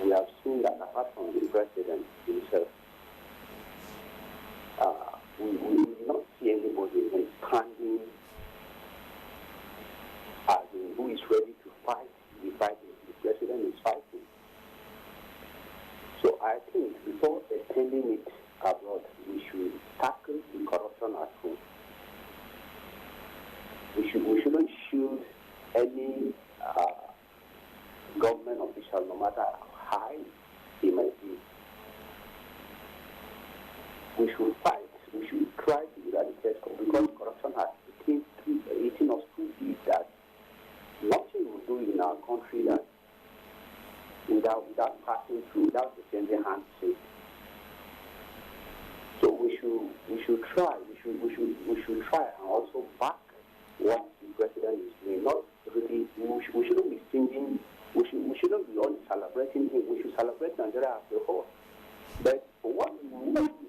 we have seen that apart from the president himself, we do not see anybody standing as in who is ready to fight the fight the president is fighting. So I think before extending it abroad, we should tackle the corruption at home. We shouldn't shield any government official, no matter how high he might be. We should fight. We should try to eradicate corruption, because corruption has eaten us too deep that nothing will do in our country that without passing through, without the changing handshake. So we should try. We should try and also back what the president is doing. Not really. We shouldn't be singing. We shouldn't be only celebrating him. We should celebrate Nigeria as a whole. But what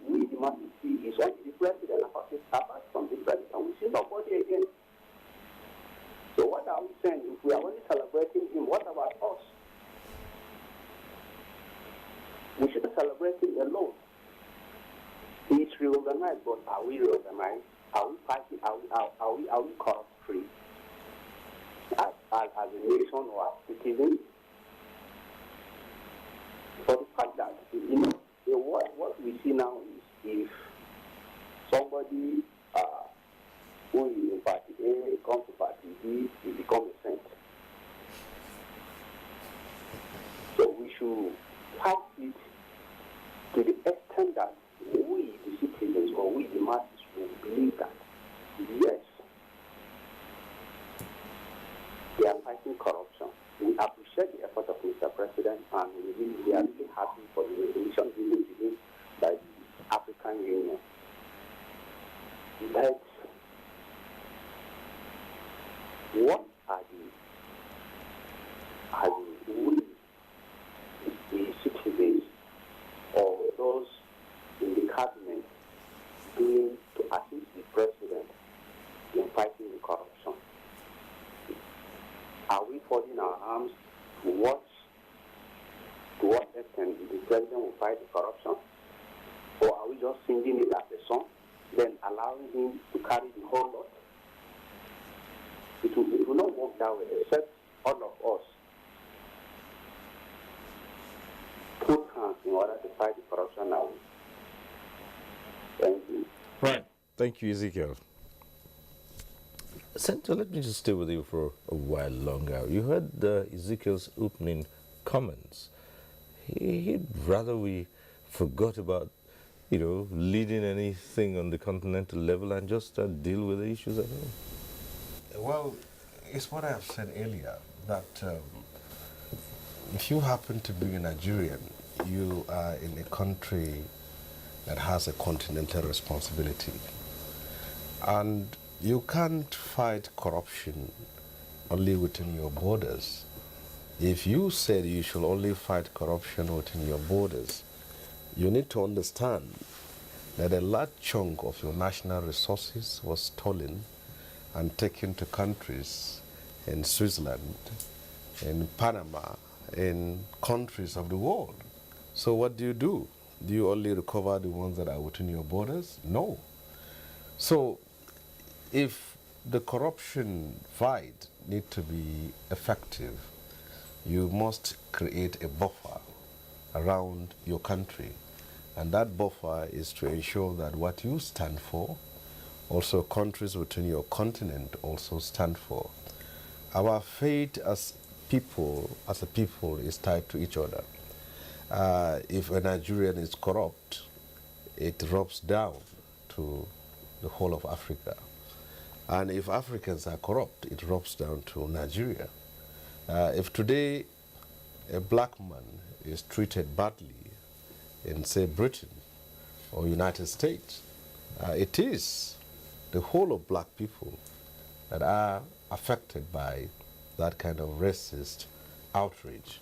we demand to see is only the president apart from the president. We see nobody again. So what are we concerned, if we are only celebrating him, what about us? We shouldn't celebrate him alone. He is reorganized, but are we reorganized? Are we fighting? Are we corrupt free as a nation or as citizens? But the fact that what we see now is if somebody who is in party A comes to party B, he becomes a saint. So we should fight it to the extent that we, the citizens, or we, the masses, will believe that, yes, they are fighting corruption. We appreciate the effort of Mr. President, and we are really happy for the resolution given to him by the African Union. But what are the citizens or those in the cabinet doing to assist the president in fighting the corruption? Are we folding our arms to watch to what extent the president will fight the corruption? Or are we just singing it as a song, then allowing him to carry the whole lot? It will not work that way, except all of us put hands in order to fight the corruption now. Thank you. Right. Thank you, Ezekiel. Senator, let me just stay with you for a while longer. You heard Ezekiel's opening comments. He'd rather we forgot about, leading anything on the continental level and just deal with the issues at home. Well, it's what I have said earlier, that if you happen to be a Nigerian, you are in a country that has a continental responsibility. And you can't fight corruption only within your borders. If you said you should only fight corruption within your borders, you need to understand that a large chunk of your national resources was stolen and taken to countries in Switzerland, in Panama, in countries of the world. So what do? Do you only recover the ones that are within your borders? No. So if the corruption fight need to be effective, you must create a buffer around your country. And that buffer is to ensure that what you stand for, also countries within your continent also stand for. Our fate as a people is tied to each other. If a Nigerian is corrupt, it rubs down to the whole of Africa. And if Africans are corrupt, it rubs down to Nigeria. If today a black man is treated badly in, say, Britain or United States, it is the whole of black people that are affected by that kind of racist outrage.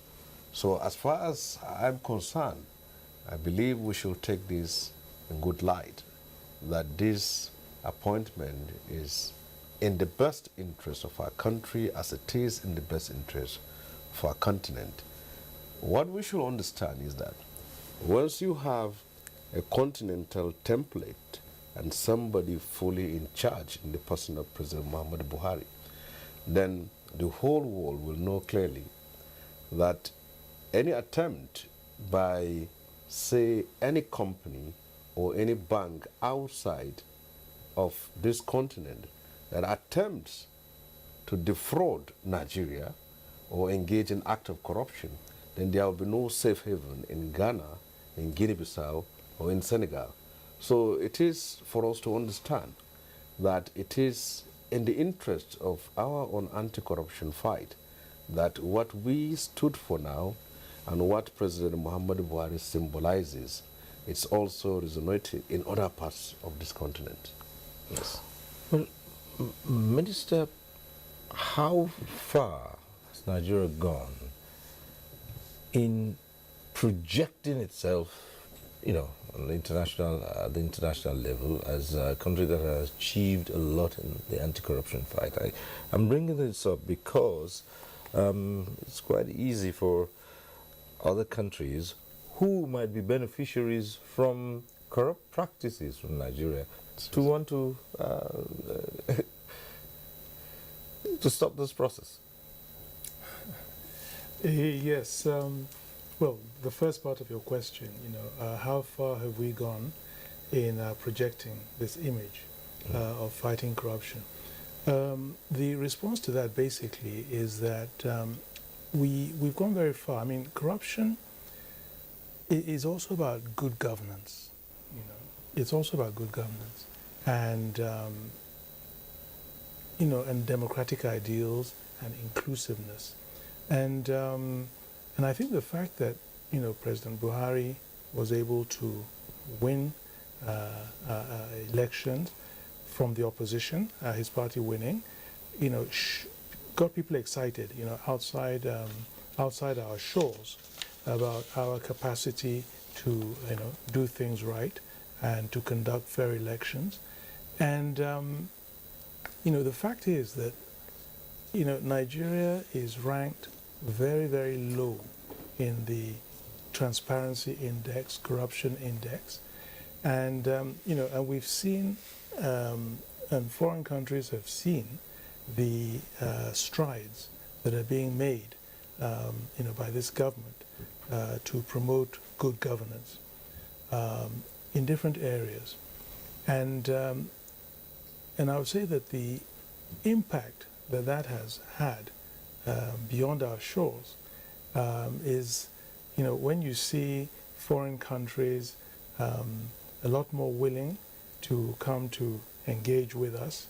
So as far as I'm concerned, I believe we should take this in good light, that this appointment is in the best interest of our country as it is in the best interest of our continent. What we should understand is that once you have a continental template and somebody fully in charge in the person of President Muhammadu Buhari, then the whole world will know clearly that any attempt by, say, any company or any bank outside of this continent that attempts to defraud Nigeria or engage in act of corruption, then there will be no safe haven in Ghana, in Guinea-Bissau, or in Senegal. So it is for us to understand that it is in the interest of our own anti-corruption fight that what we stood for now and what President Muhammadu Buhari symbolizes, it's also resonated in other parts of this continent. Yes. Well, Minister, how far has Nigeria gone in projecting itself you know, on the international level, as a country that has achieved a lot in the anti-corruption fight. I'm bringing this up because it's quite easy for other countries who might be beneficiaries from corrupt practices from Nigeria to want to stop this process. Yes. Well, the first part of your question, how far have we gone in projecting this image of fighting corruption? The response to that basically is that we've gone very far. I mean, corruption is also about good governance. It's also about good governance and and democratic ideals and inclusiveness. And I think the fact that President Buhari was able to win elections from the opposition, his party winning, got people excited, outside our shores about our capacity to do things right and to conduct fair elections. And the fact is that Nigeria is ranked very, very low in the transparency index, corruption index, and and we've seen, and foreign countries have seen the strides that are being made, by this government to promote good governance in different areas, and I would say that the impact that has had beyond our shores is, when you see foreign countries a lot more willing to come to engage with us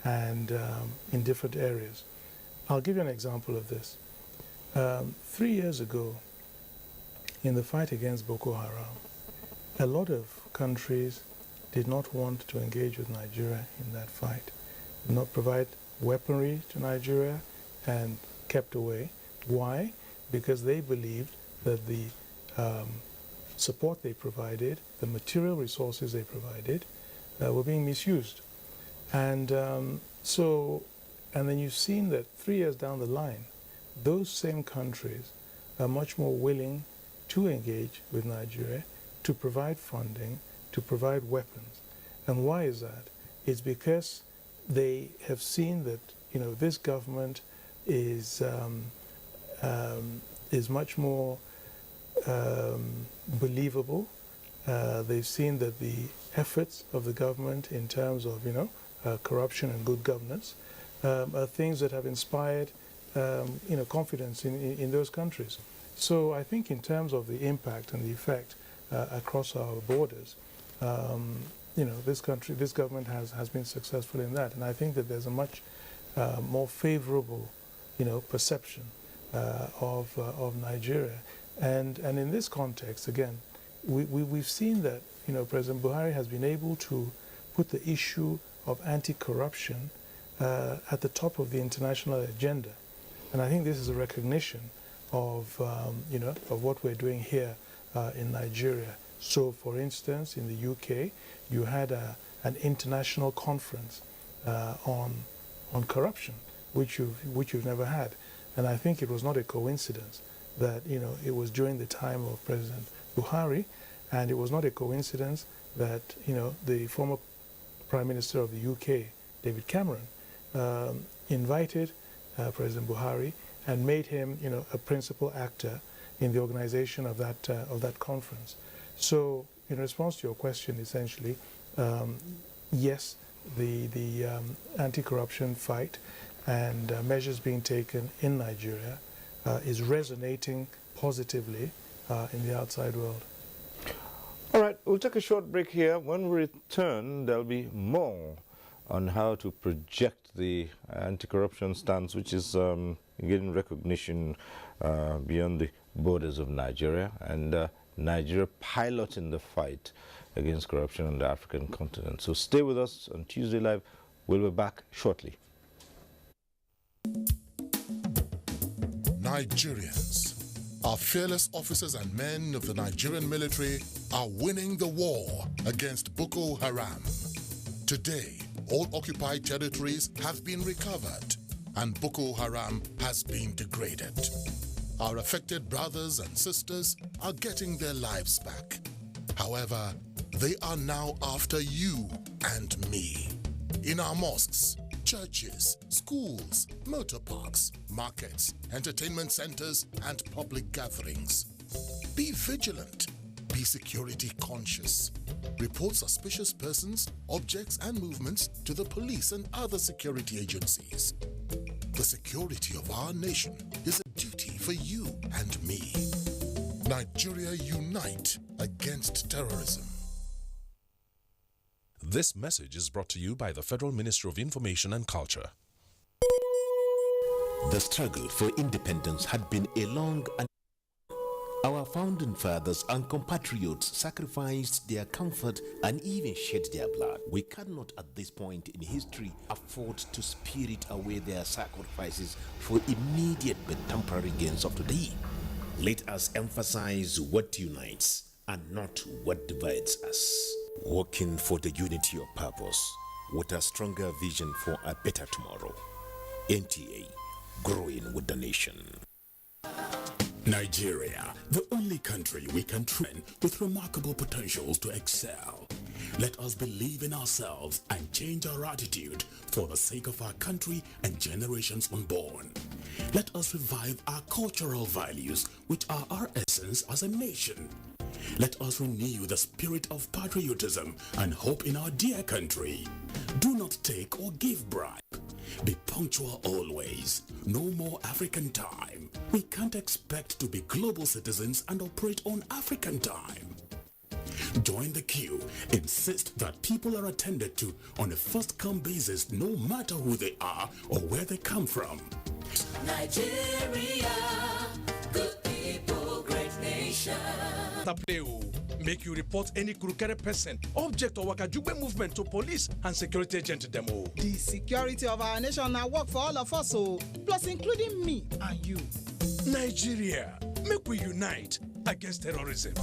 and in different areas. I'll give you an example of this. 3 years ago, in the fight against Boko Haram, a lot of countries did not want to engage with Nigeria in that fight, did not provide weaponry to Nigeria, and kept away. Why? Because they believed that the support they provided, the material resources they provided, were being misused. And and then you've seen that 3 years down the line, those same countries are much more willing to engage with Nigeria, to provide funding, to provide weapons. And why is that? It's because they have seen that this government is much more believable. They've seen that the efforts of the government in terms of corruption and good governance are things that have inspired confidence in those countries. So I think in terms of the impact and the effect across our borders, this government has been successful in that, and I think that there's a much more favorable, perception of Nigeria, and in this context, again, we've seen that President Buhari has been able to put the issue of anti-corruption at the top of the international agenda, and I think this is a recognition of of what we're doing here in Nigeria. So, for instance, in the UK, you had an international conference on corruption, which you've never had, and I think it was not a coincidence that it was during the time of President Buhari, and it was not a coincidence that the former Prime Minister of the UK, David Cameron, invited President Buhari and made him a principal actor in the organization of that conference. So, in response to your question, essentially, yes, the anti-corruption fight and measures being taken in Nigeria is resonating positively in the outside world. All right, we'll take a short break here. When we return, there'll be more on how to project the anti-corruption stance, which is getting recognition beyond the borders of Nigeria, and Nigeria piloting the fight against corruption on the African continent. So stay with us on Tuesday Live. We'll be back shortly. Nigerians, Our fearless officers and men of the Nigerian military are winning the war against Boko Haram. Today, all occupied territories have been recovered and Boko Haram has been degraded. Our affected brothers and sisters are getting their lives back. However, they are now after you and me. In our mosques, churches, schools, motor parks, markets, entertainment centers, and public gatherings. Be vigilant. Be security conscious. Report suspicious persons, objects, and movements to the police and other security agencies. The security of our nation is a duty for you and me. Nigeria, unite against terrorism. This message is brought to you by the Federal Ministry of Information and Culture. The struggle for independence had been a long and our founding fathers and compatriots sacrificed their comfort and even shed their blood. We cannot at this point in history afford to spirit away their sacrifices for immediate but temporary gains of today. Let us emphasize what unites and not what divides us. Working for the unity of purpose with a stronger vision for a better tomorrow. NTA, growing with the nation. Nigeria, the only country we can train with remarkable potentials to excel. Let us believe in ourselves and change our attitude for the sake of our country and generations unborn. Let us revive our cultural values, which are our essence as a nation. Let us renew the spirit of patriotism and hope in our dear country. Do not take or give bribe. Be punctual always. No more African time. We can't expect to be global citizens and operate on African time. Join the queue. Insist that people are attended to on a first-come basis, no matter who they are or where they come from. Nigeria, good people, great nation. Make you report any crooked person, object or wakajube movement to police and security agent demo. The security of our nation now work for all of us, plus including me and you. Nigeria, make we unite against terrorism.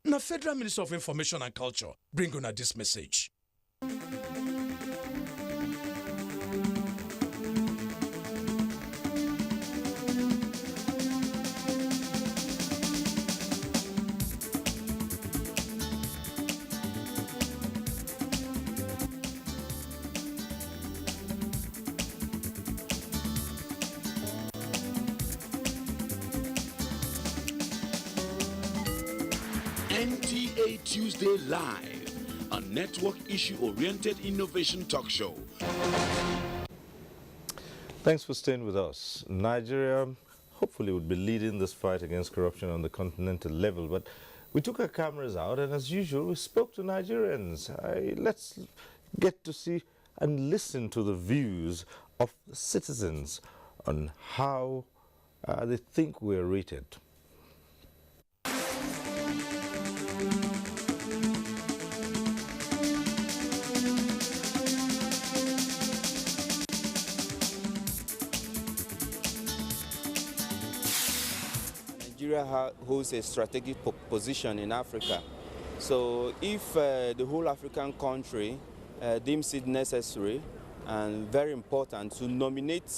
Now, Federal Ministry of Information and Culture bring on this message. NTA Tuesday Live, a network issue-oriented innovation talk show. Thanks for staying with us. Nigeria hopefully would be leading this fight against corruption on the continental level, but we took our cameras out and as usual we spoke to Nigerians. Let's get to see and listen to the views of the citizens on how they think we're rated. Nigeria holds a strategic position in Africa. So if the whole African country deems it necessary and very important to nominate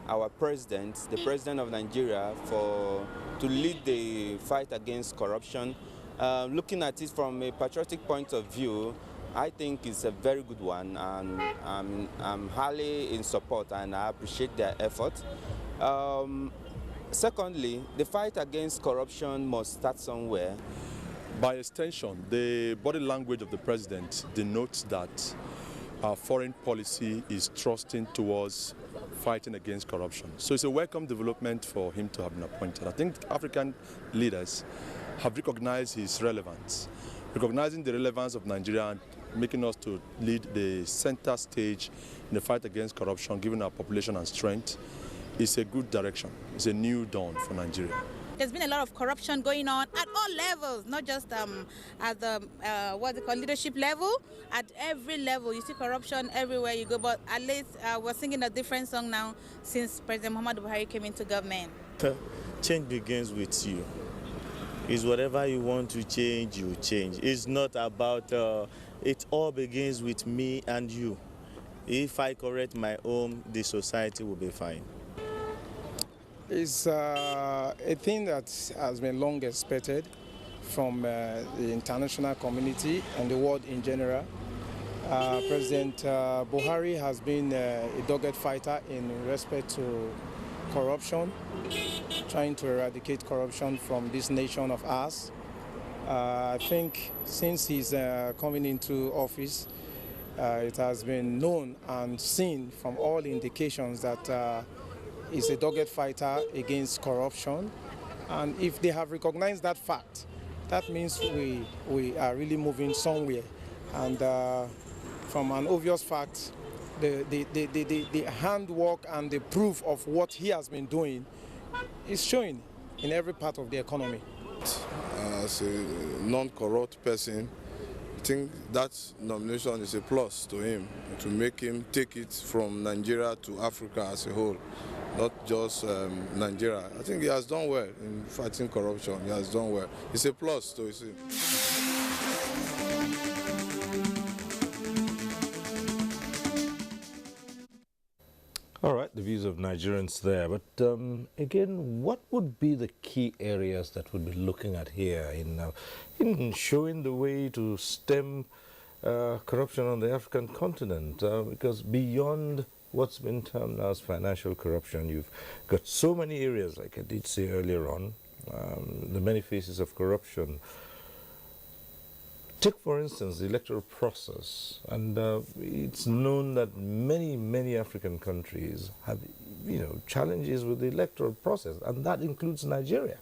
our president, the president of Nigeria, to lead the fight against corruption, looking at it from a patriotic point of view, I think it's a very good one, and I'm highly in support and I appreciate their effort. Secondly, the fight against corruption must start somewhere. By extension, the body language of the president denotes that our foreign policy is thrusting towards fighting against corruption. So it's a welcome development for him to have been appointed. I think African leaders have recognized his relevance, recognizing the relevance of Nigeria and making us to lead the center stage in the fight against corruption, given our population and strength. It's a good direction. It's a new dawn for Nigeria. there's been a lot of corruption going on at all levels, not just at the leadership level. At every level, you see corruption everywhere you go. But at least we're singing a different song now since President Muhammadu Buhari came into government. Change begins with you. It's whatever you want to change, you change. It's not about, it all begins with me and you. If I correct my own, the society will be fine. It's a thing that has been long expected from the international community and the world in general. President Buhari has been a dogged fighter in respect to corruption, trying to eradicate corruption from this nation of ours. I think since he's coming into office, it has been known and seen from all indications that he's a dogged fighter against corruption. And if they have recognized that fact, that means we are really moving somewhere. And from an obvious fact, the handwork and the proof of what he has been doing is showing in every part of the economy. As a non-corrupt person, I think that nomination is a plus to him, to make him take it from Nigeria to Africa as a whole, not just Nigeria. I think he has done well in fighting corruption. He has done well. It's a plus to him. All right, the views of Nigerians there. But again, what would be the key areas that we'd be looking at here in showing the way to stem corruption on the African continent? Because beyond what's been termed as financial corruption, you've got so many areas, like I did say earlier on, the many faces of corruption. Take, for instance, the electoral process, and it's known that many African countries have, challenges with the electoral process, and that includes Nigeria.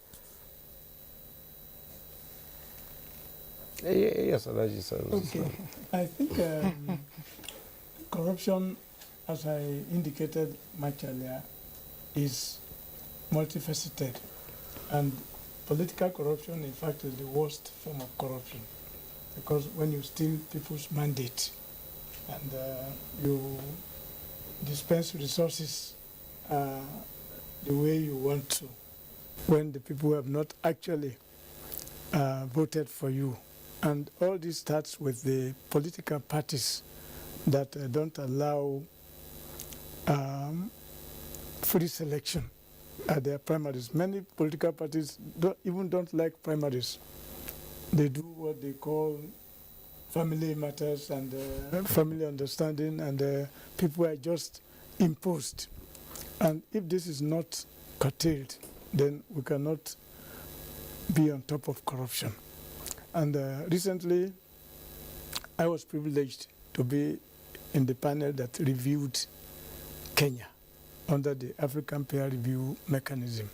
Yes, Alaji sir. Okay, I think corruption, as I indicated much earlier, is multifaceted, and political corruption, in fact, is the worst form of corruption. Because when you steal people's mandate and you dispense resources the way you want to, when the people have not actually voted for you. And all this starts with the political parties that don't allow free selection at their primaries. Many political parties don't like primaries. They do what they call family matters and family understanding, and people are just imposed. And if this is not curtailed, then we cannot be on top of corruption. And recently, I was privileged to be in the panel that reviewed Kenya under the African Peer Review Mechanism.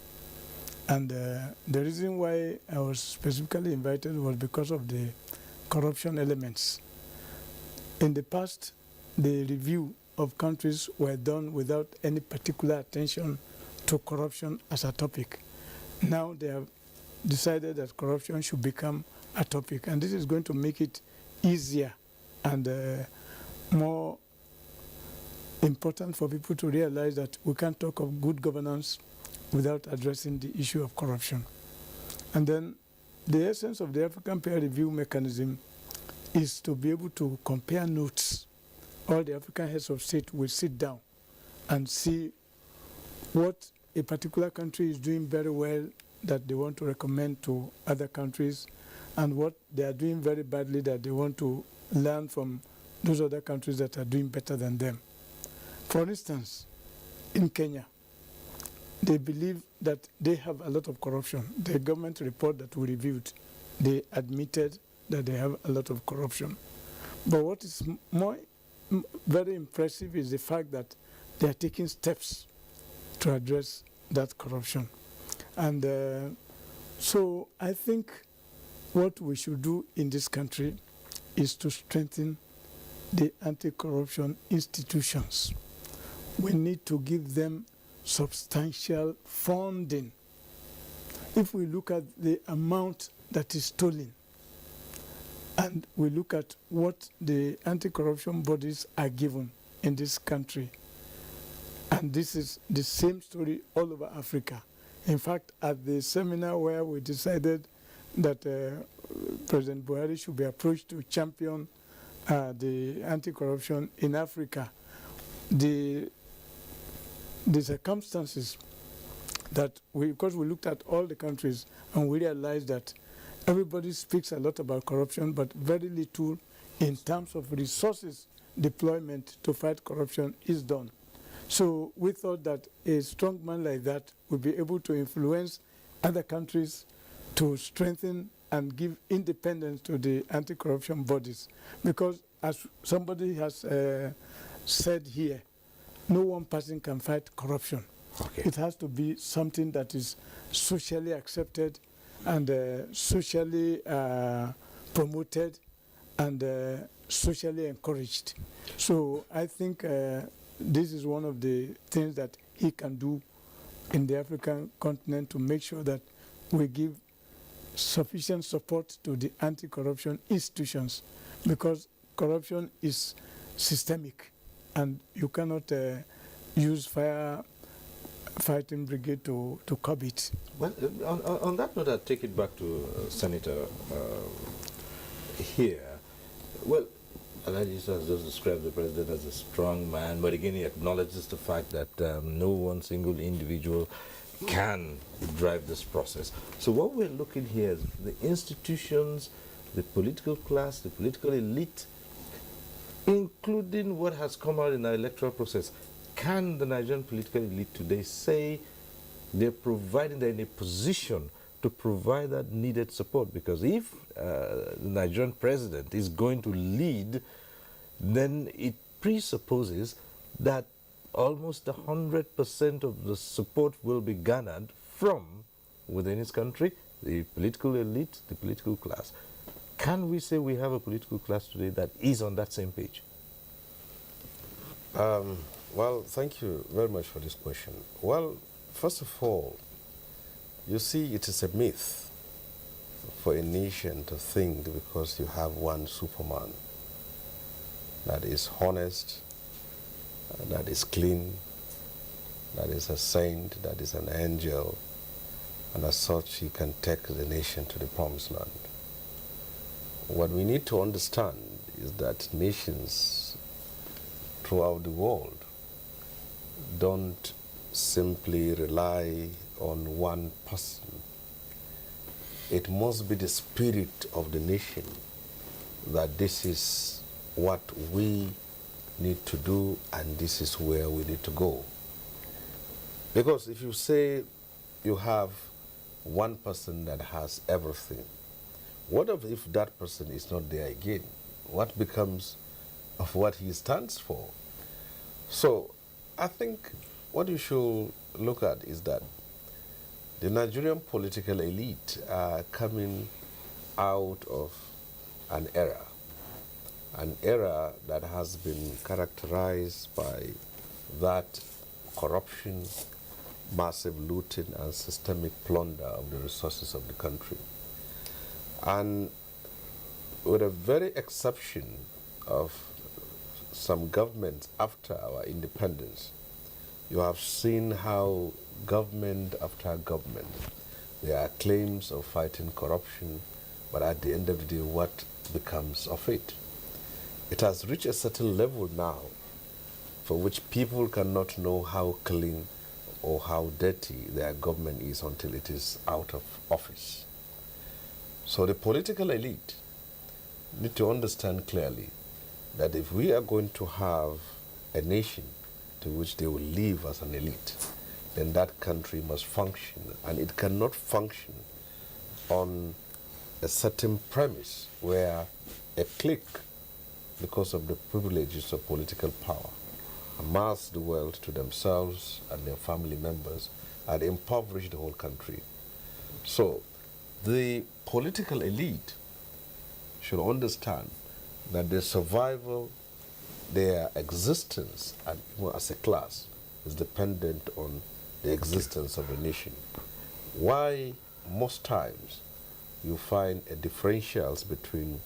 And the reason why I was specifically invited was because of the corruption elements. In the past, the review of countries were done without any particular attention to corruption as a topic. Now they have decided that corruption should become a topic, and this is going to make it easier and more important for people to realize that we can't talk of good governance without addressing the issue of corruption. And then the essence of the African Peer Review Mechanism is to be able to compare notes. All the African heads of state will sit down and see what a particular country is doing very well that they want to recommend to other countries, and what they are doing very badly that they want to learn from those other countries that are doing better than them. For instance, in Kenya, they believe that they have a lot of corruption. The government report that we reviewed, they admitted that they have a lot of corruption. But what is very impressive is the fact that they are taking steps to address that corruption. And so I think what we should do in this country is to strengthen the anti-corruption institutions. We need to give them substantial funding. if we look at the amount that is stolen, and we look at what the anti-corruption bodies are given in this country, and this is the same story all over Africa. In fact, at the seminar where we decided that President Buhari should be approached to champion the anti-corruption in Africa, the circumstances that because we looked at all the countries and we realized that everybody speaks a lot about corruption, but very little in terms of resources deployment to fight corruption is done. So we thought that a strong man like that would be able to influence other countries to strengthen and give independence to the anti-corruption bodies. Because as somebody has said here, no one person can fight corruption. Okay. It has to be something that is socially accepted and socially promoted and socially encouraged. So I think this is one of the things that he can do in the African continent to make sure that we give sufficient support to the anti-corruption institutions, because corruption is systemic and you cannot use fighting brigade to curb it. Well, on that note, I'll take it back to Senator here. Well, Alhaji has just described the president as a strong man, but again he acknowledges the fact that no one single individual can drive this process. So what we're looking here is the institutions, the political class, the political elite, including what has come out in the electoral process. Can the Nigerian political elite today say they're in a position to provide that needed support? Because if the Nigerian president is going to lead, then it presupposes that almost 100% of the support will be garnered from within his country, the political elite, the political class. Can we say we have a political class today that is on that same page? Well, thank you very much for this question. Well, first of all, you see, it is a myth for a nation to think because you have one Superman that is honest, that is clean, that is a saint, that is an angel, and as such he can take the nation to the promised land. What we need to understand is that nations throughout the world don't simply rely on one person. It must be the spirit of the nation that this is what we need to do and this is where we need to go. Because if you say you have one person that has everything, what if that person is not there again? What becomes of what he stands for? So I think what you should look at is that the Nigerian political elite are coming out of an era that has been characterized by that corruption, massive looting, and systemic plunder of the resources of the country. And with a very exception of some governments after our independence, you have seen how government after government, there are claims of fighting corruption, but at the end of the day, what becomes of it? It has reached a certain level now for which people cannot know how clean or how dirty their government is until it is out of office. So the political elite need to understand clearly that if we are going to have a nation to which they will live as an elite, then that country must function, and it cannot function on a certain premise where a clique, because of the privileges of political power, amass the wealth to themselves and their family members and impoverish the whole country. So the political elite should understand that their survival, their existence, and even as a class, is dependent on the existence of the nation. Why most times you find a differentials between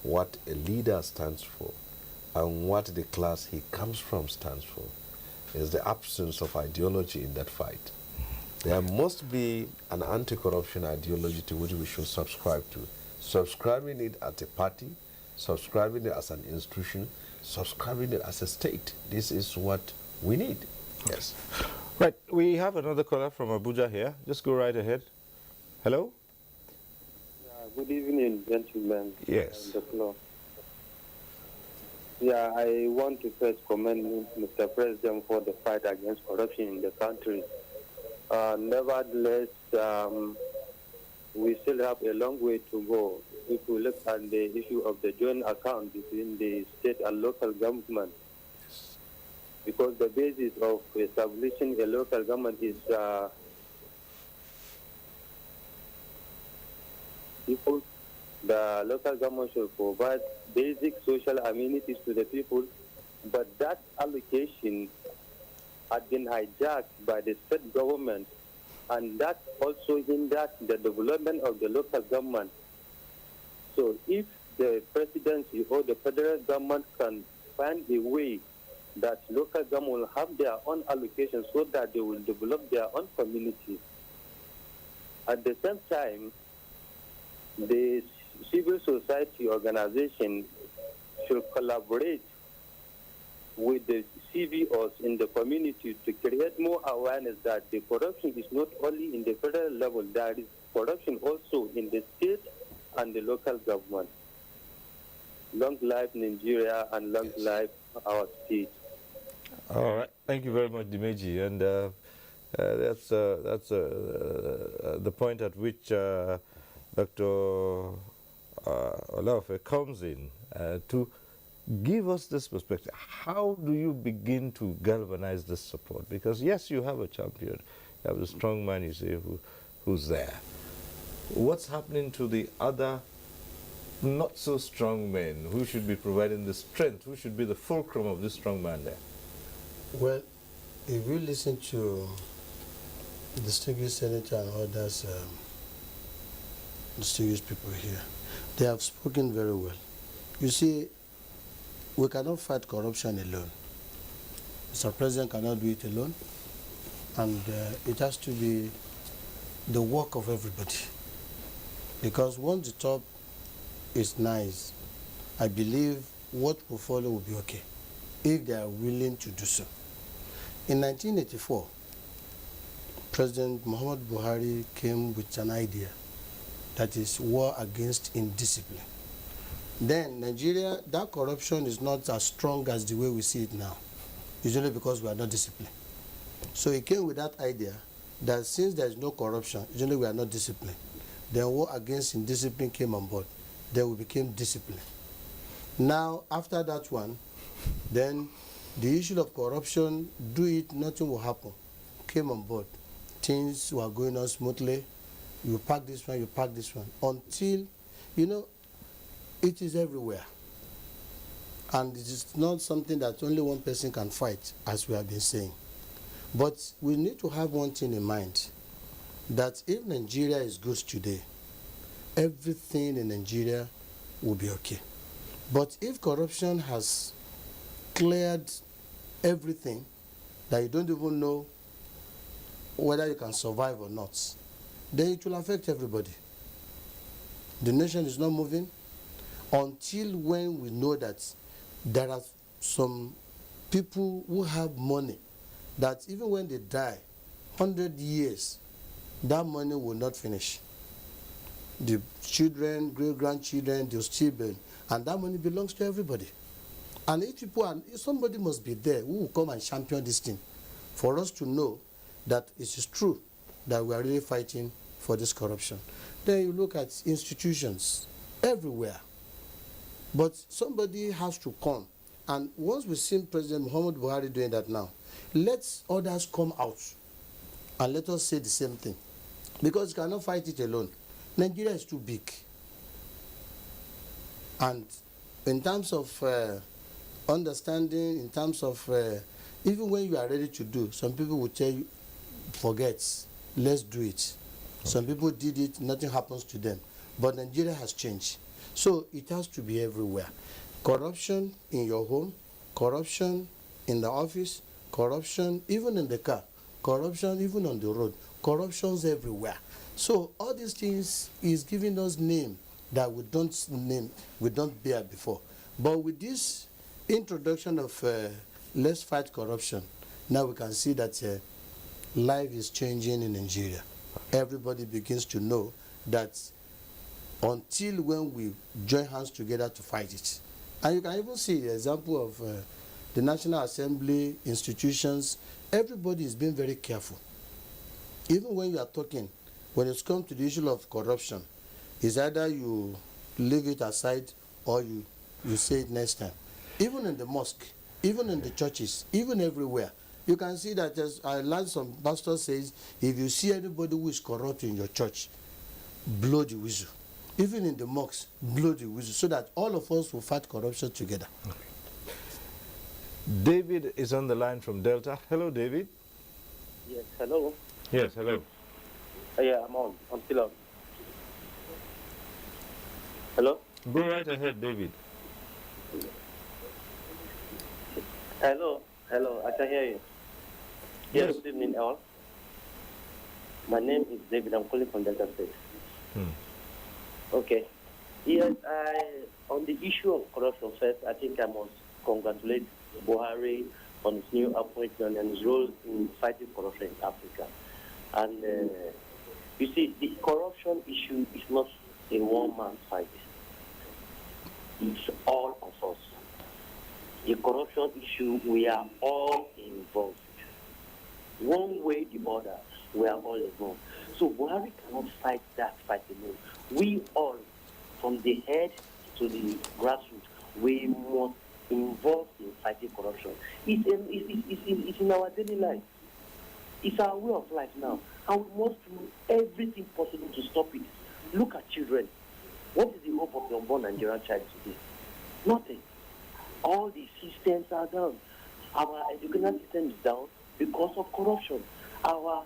what a leader stands for and what the class he comes from stands for. Is the absence of ideology in that fight. There must be an anti-corruption ideology to which we should subscribe to. Subscribing it as a party, subscribing it as an institution, subscribing it as a state. This is what we need. Yes. Right, we have another caller from Abuja here. Just go right ahead. Hello? Good evening, gentlemen. Yes. On the floor. Yeah, I want to first commend Mr. President for the fight against corruption in the country. Nevertheless, we still have a long way to go. If we look at the issue of the joint account between the state and local government, because the basis of establishing a local government is people. The local government should provide basic social amenities to the people, but that allocation had been hijacked by the state government, and that also hindered the development of the local government. So if the presidency or the federal government can find a way that local government will have their own allocation so that they will develop their own community. At the same time, the civil society organization should collaborate with the CVOs in the community to create more awareness that the corruption is not only in the federal level, there is corruption also in the state and the local government. Long life Nigeria and long life our state. All right. Thank you very much, Dimeji. And that's the point at which Dr. Olaofe comes in to give us this perspective. How do you begin to galvanize this support? Because yes, you have a champion, you have a strong man, you say, who's there. What's happening to the other not so strong men who should be providing the strength, who should be the fulcrum of this strong man there? Well, if you listen to the distinguished senator and others, distinguished people here, they have spoken very well. You see, we cannot fight corruption alone. Mr. President cannot do it alone, and it has to be the work of everybody. Because once the top is nice, I believe what will follow will be okay, if they are willing to do so. In 1984, President Muhammad Buhari came with an idea, that is war against indiscipline. Then Nigeria, that corruption is not as strong as the way we see it now. It's only because we are not disciplined. So he came with that idea that since there is no corruption, it's only we are not disciplined. Then war against indiscipline came on board. Then we became disciplined. Now, after that one, then the issue of corruption, do it, nothing will happen, came on board. Things were going on smoothly. You pack this one, you pack this one. Until, you know, it is everywhere. And it is not something that only one person can fight, as we have been saying. But we need to have one thing in mind, that if Nigeria is good today, everything in Nigeria will be okay. But if corruption has cleared everything, that you don't even know whether you can survive or not, then it will affect everybody. The nation is not moving until when we know that there are some people who have money that even when they die, 100 years, that money will not finish. The children, great-grandchildren, they'll still burn, and that money belongs to everybody. And if people are, somebody must be there who will come and champion this thing for us to know that it is true that we are really fighting for this corruption. Then you look at institutions everywhere. But somebody has to come. And once we see President Muhammad Buhari doing that now, let others come out and let us say the same thing. Because you cannot fight it alone. Nigeria is too big. And in terms of understanding, in terms of even when you are ready to do, some people will tell you, forget, let's do it. Some people did it, nothing happens to them. But Nigeria has changed. So it has to be everywhere. Corruption in your home, corruption in the office, corruption even in the car, corruption even on the road, corruptions everywhere. So all these things is giving us name that we don't bear before. But with this introduction of let's fight corruption, now we can see that life is changing in Nigeria. Everybody begins to know that until when we join hands together to fight it. And you can even see the example of the National Assembly institutions. Everybody is being very careful. Even when you are talking, when it's come to the issue of corruption, it's either you leave it aside or you say it next time. Even in the mosque, even in the churches, even everywhere, you can see that, as I learned, some pastor says, if you see anybody who is corrupt in your church, blow the whistle. Even in the mosques, blow the whistle, so that all of us will fight corruption together. David is on the line from Delta. Hello, David. Yes, hello. Yes, hello. Yeah, I'm on. I'm still on. Hello? Go right ahead, David. Hello, I can hear you. Yes, good evening, all. My name is David. I'm calling from Delta State. Okay. Yes, on the issue of corruption first, I think I must congratulate Buhari on his new appointment and his role in fighting corruption in Africa. And you see, the corruption issue is not a one-man fight. It's all of us. The corruption issue, we are all involved. One way or the other, we are all involved. So Buhari cannot fight that fight alone. We all, from the head to the grassroots, we must involve in fighting corruption. It's in our daily life. It's our way of life now. And we must do everything possible to stop it. Look at children. What is the hope of the unborn Nigerian child today? Nothing. All the systems are down. Our educational system is down because of corruption. Our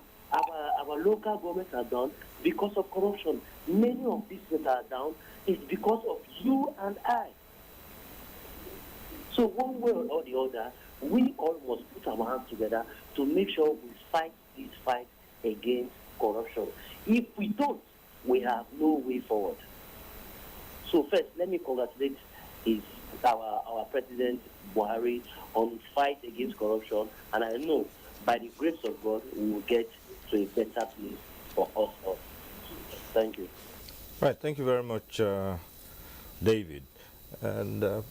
local governments are down because of corruption. Many of these that are down is because of you and I. So one way or the other, we all must put our hands together to make sure we fight this fight against corruption. If we don't, we have no way forward. So first, let me congratulate our President Buhari on his fight against corruption, and I know by the grace of God we will get to a better place for us all. Thank you. Right, thank you very much, David. And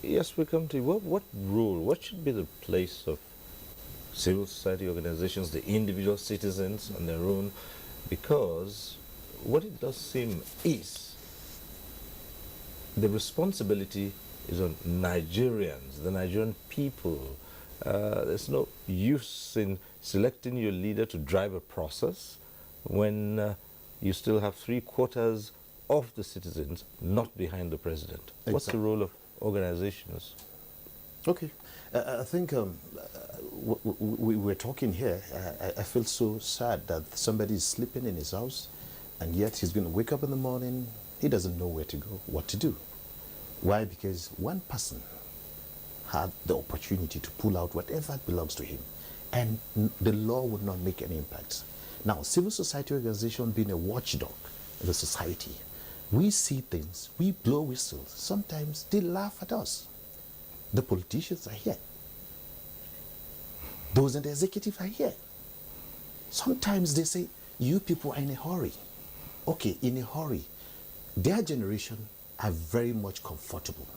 yes, we come to you. What role, what should be the place of civil society organizations, the individual citizens on their own? Because what it does seem is the responsibility is on Nigerians, the Nigerian people. There's no use in selecting your leader to drive a process when you still have 3/4 of the citizens not behind the president. Exactly. What's the role of organizations? Okay. I think we're talking here. I feel so sad that somebody is sleeping in his house and yet he's going to wake up in the morning. He doesn't know where to go, what to do. Why? Because one person had the opportunity to pull out whatever belongs to him, and the law would not make any impact. Now, civil society organization being a watchdog in the society, we see things, we blow whistles. Sometimes they laugh at us. The politicians are here. Those in the executive are here. Sometimes they say, you people are in a hurry. Okay, in a hurry. Their generation are very much comfortable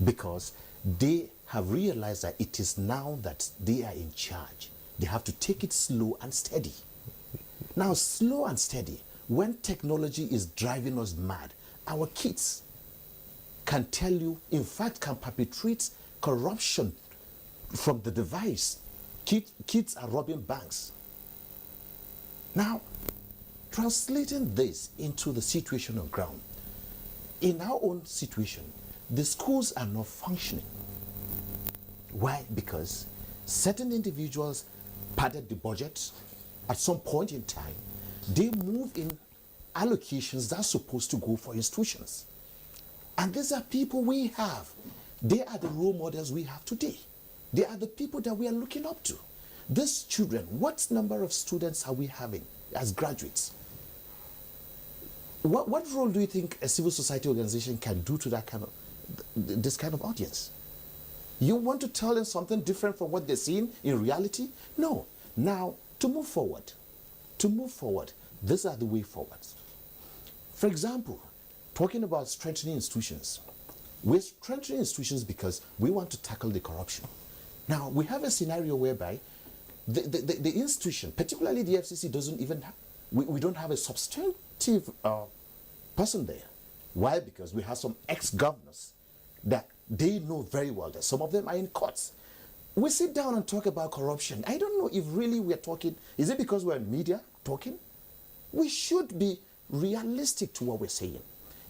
because they have realized that it is now that they are in charge. They have to take it slow and steady. Now, slow and steady, when technology is driving us mad, our kids can tell you, in fact, can perpetrate corruption from the device. Kids are robbing banks. Now, translating this into the situation on ground, in our own situation, the schools are not functioning. Why? Because certain individuals padded the budget at some point in time, They move in allocations that's supposed to go for institutions. And these are people we have. They are the role models we have today. They are the people that we are looking up to. These children, what number of students are we having as graduates? What role do you think a civil society organization can do to that kind of, this kind of audience? You want to tell them something different from what they're seeing in reality? No. Now, to move forward, these are the way forward. For example, talking about strengthening institutions. We're strengthening institutions because we want to tackle the corruption. Now, we have a scenario whereby the institution, particularly the FCC, doesn't even have, we don't have a substantive person there. Why? Because we have some ex-governors that they know very well that some of them are in courts. We sit down and talk about corruption. I don't know if really we're talking, is it because we're in media talking? We should be realistic to what we're saying.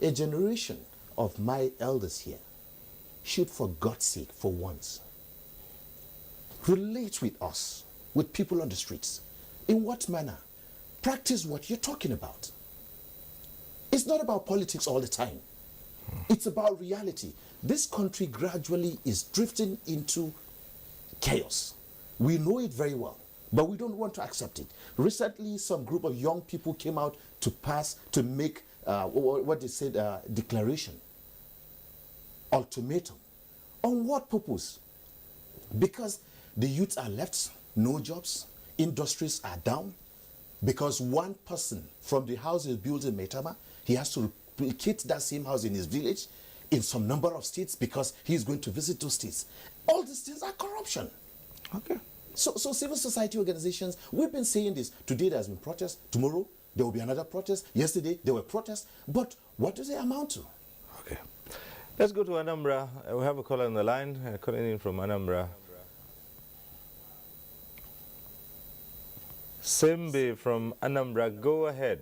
A generation of my elders here should, for God's sake, for once, relate with us, with people on the streets. In what manner? Practice what you're talking about. It's not about politics all the time. It's about reality. This country gradually is drifting into chaos. We know it very well, but we don't want to accept it. Recently, some group of young people came out to make what they said, declaration, ultimatum. On what purpose? Because the youths are left, no jobs, industries are down, because one person from the house is built in Maitama, he has to replicate that same house in his village in some number of states because he's going to visit those states. All these things are corruption. Okay. So civil society organizations, we've been saying this. Today there's been protests. Tomorrow there will be another protest. Yesterday there were protests. But what do they amount to? Okay. Let's go to Anambra. We have a caller on the line, calling in from Anambra. Sembe from Anambra, go ahead.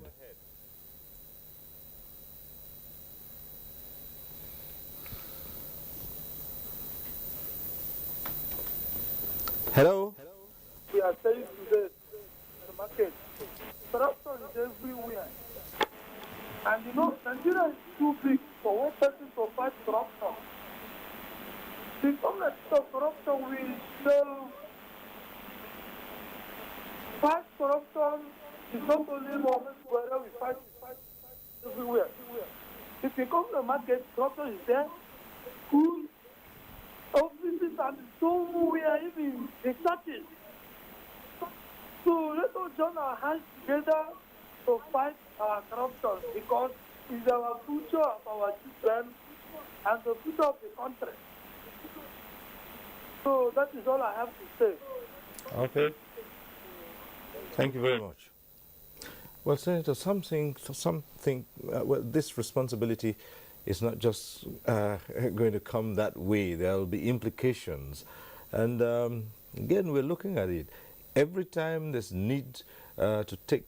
Hello? We are saying today in the market, corruption is everywhere. And you know, Nigeria is too big for one person to fight corruption. The government of corruption will still fight corruption. Is not only moments where we fight everywhere. If you come to the market, corruption is there. Schools, offices, and somewhere even the churches. So let us join our hands together to fight corruption because it's our future of our children and the future of the country. So that is all I have to say. Okay. Thank you very much. Well, Senator, well, this responsibility is not just going to come that way. There will be implications. And again, we're looking at it. Every time there's need to take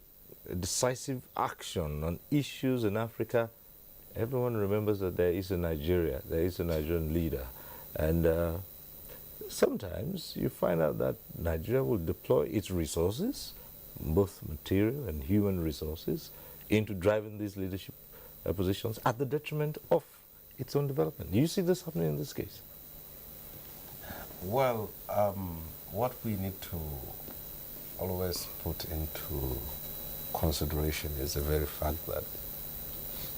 decisive action on issues in Africa, everyone remembers that there is a Nigeria, there is a Nigerian leader. And sometimes you find out that Nigeria will deploy its resources, both material and human resources, into driving these leadership positions at the detriment of its own development. Do you see this happening in this case? Well, what we need to always put into consideration is the very fact that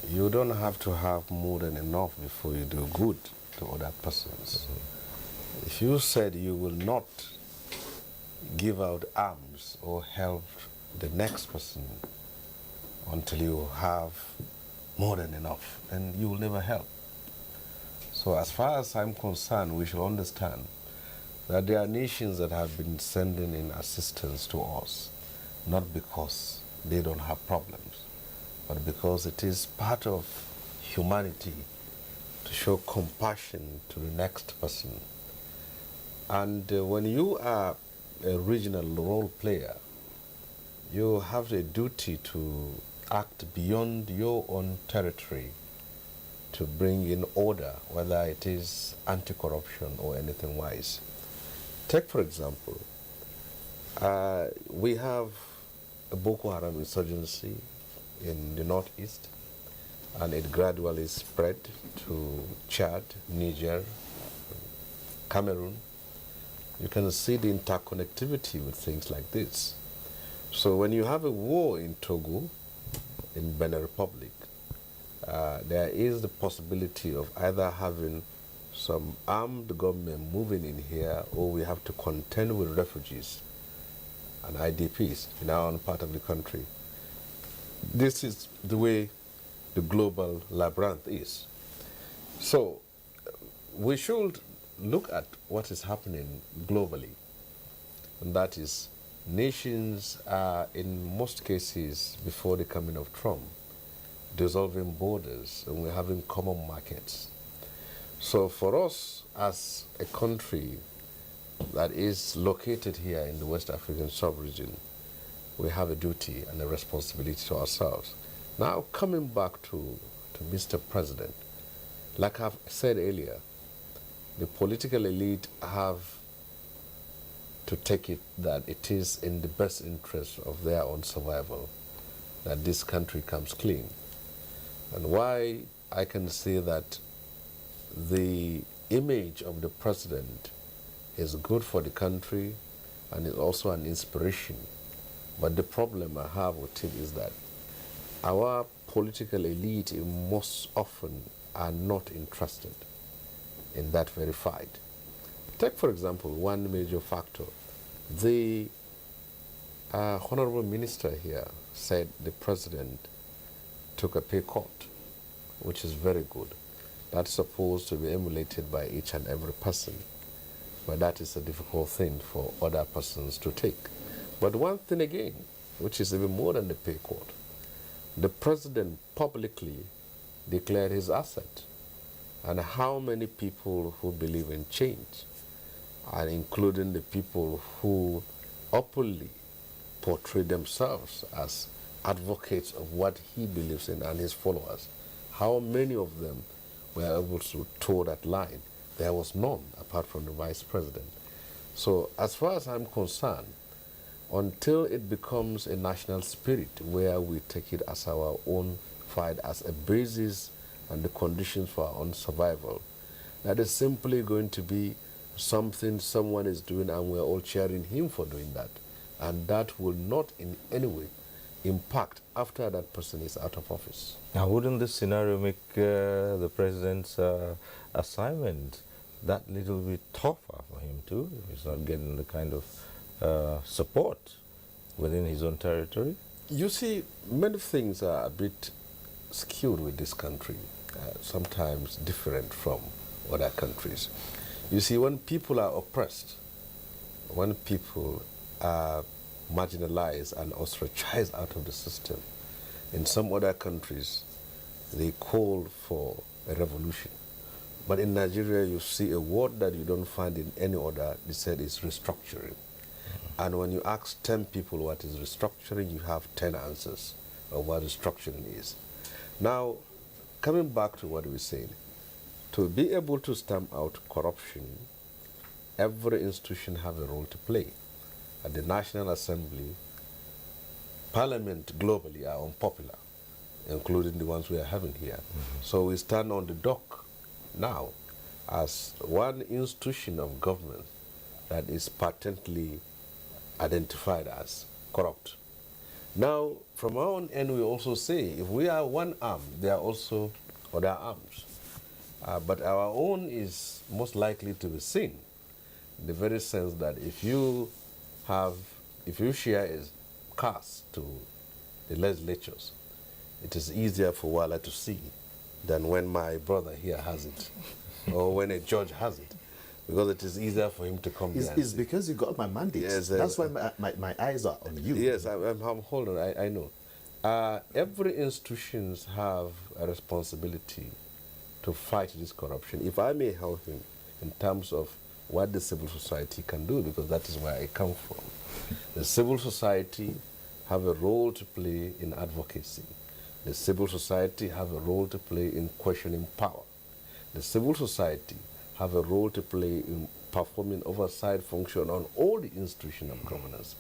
you don't have to have more than enough before you do good to other persons. Mm-hmm. If you said you will not give out arms or help the next person until you have more than enough, then you will never help. So as far as I'm concerned, we should understand that there are nations that have been sending in assistance to us, not because they don't have problems, but because it is part of humanity to show compassion to the next person. And when you are a regional role player, you have a duty to act beyond your own territory to bring in order, whether it is anti-corruption or anything wise. Take, for example, we have a Boko Haram insurgency in the northeast, and it gradually spread to Chad, Niger, Cameroon. You can see the interconnectivity with things like this. So when you have a war in Togo, in Benin Republic, there is the possibility of either having some armed government moving in here, or we have to contend with refugees and IDPs in our own part of the country. This is the way the global labyrinth is. So we should look at what is happening globally, and that is nations are, in most cases, before the coming of Trump, dissolving borders, and we're having common markets. So for us as a country that is located here in the West African sub-region, we have a duty and a responsibility to ourselves. Now, coming back to Mr. President, like I've said earlier, the political elite have to take it that it is in the best interest of their own survival that this country comes clean. And why I can say that the image of the president is good for the country and is also an inspiration. But the problem I have with it is that our political elite most often are not interested in that very fight. Take, for example, one major factor. The Honorable Minister here said the president took a pay cut, which is very good. That's supposed to be emulated by each and every person, but that is a difficult thing for other persons to take. But one thing again, which is even more than the pay cut, the president publicly declared his asset. And how many people who believe in change, and including the people who openly portray themselves as advocates of what he believes in and his followers, how many of them were able to toe that line? There was none apart from the vice president. So as far as I'm concerned, until it becomes a national spirit where we take it as our own fight, as a basis and the conditions for our own survival, that is simply going to be something someone is doing and we're all cheering him for doing that. And that will not in any way impact after that person is out of office. Now, wouldn't this scenario make the president's assignment that little bit tougher for him too, if he's not getting the kind of support within his own territory? You see, many things are a bit skewed with this country, sometimes different from other countries. You see, when people are oppressed, when people are marginalized and ostracized out of the system, in some other countries, they call for a revolution. But in Nigeria, you see a word that you don't find in any other, they said it's restructuring. And when you ask 10 people what is restructuring, you have 10 answers of what restructuring is. Now, coming back to what we said, to be able to stamp out corruption, every institution have a role to play. At the National Assembly, Parliament globally are unpopular, including the ones we are having here. So we stand on the dock now as one institution of government that is patently identified as corrupt. Now, from our own end, we also say, if we are one arm, there are also other arms. But our own is most likely to be seen, in the very sense that if you share a cast to the legislatures, it is easier for Wala to see than when my brother here has it, or when a judge has it, because it is easier for him to come here. It's because you got my mandate. Yes, that's why my eyes are on you. Yes, I'm hold on, I know. Every institutions have a responsibility to fight this corruption. If I may help him in terms of what the civil society can do, because that is where I come from. The civil society have a role to play in advocacy. The civil society have a role to play in questioning power. The civil society have a role to play in performing oversight function on all the institutions of governance.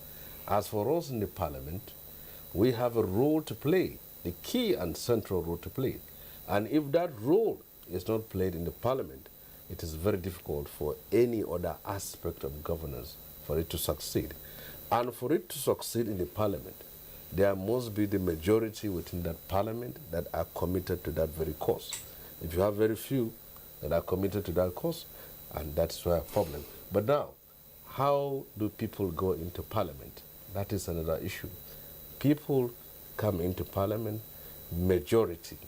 As for us in the parliament, We have a role to play, a key and central role to play. And if that role is not played in the parliament, it is very difficult for any other aspect of governance for it to succeed. And for it to succeed in the parliament, there must be the majority within that parliament that are committed to that very cause. If you have very few that are committed to that cause, and that's why a problem. But now, how do people go into parliament? That is another issue. People come into parliament, majority,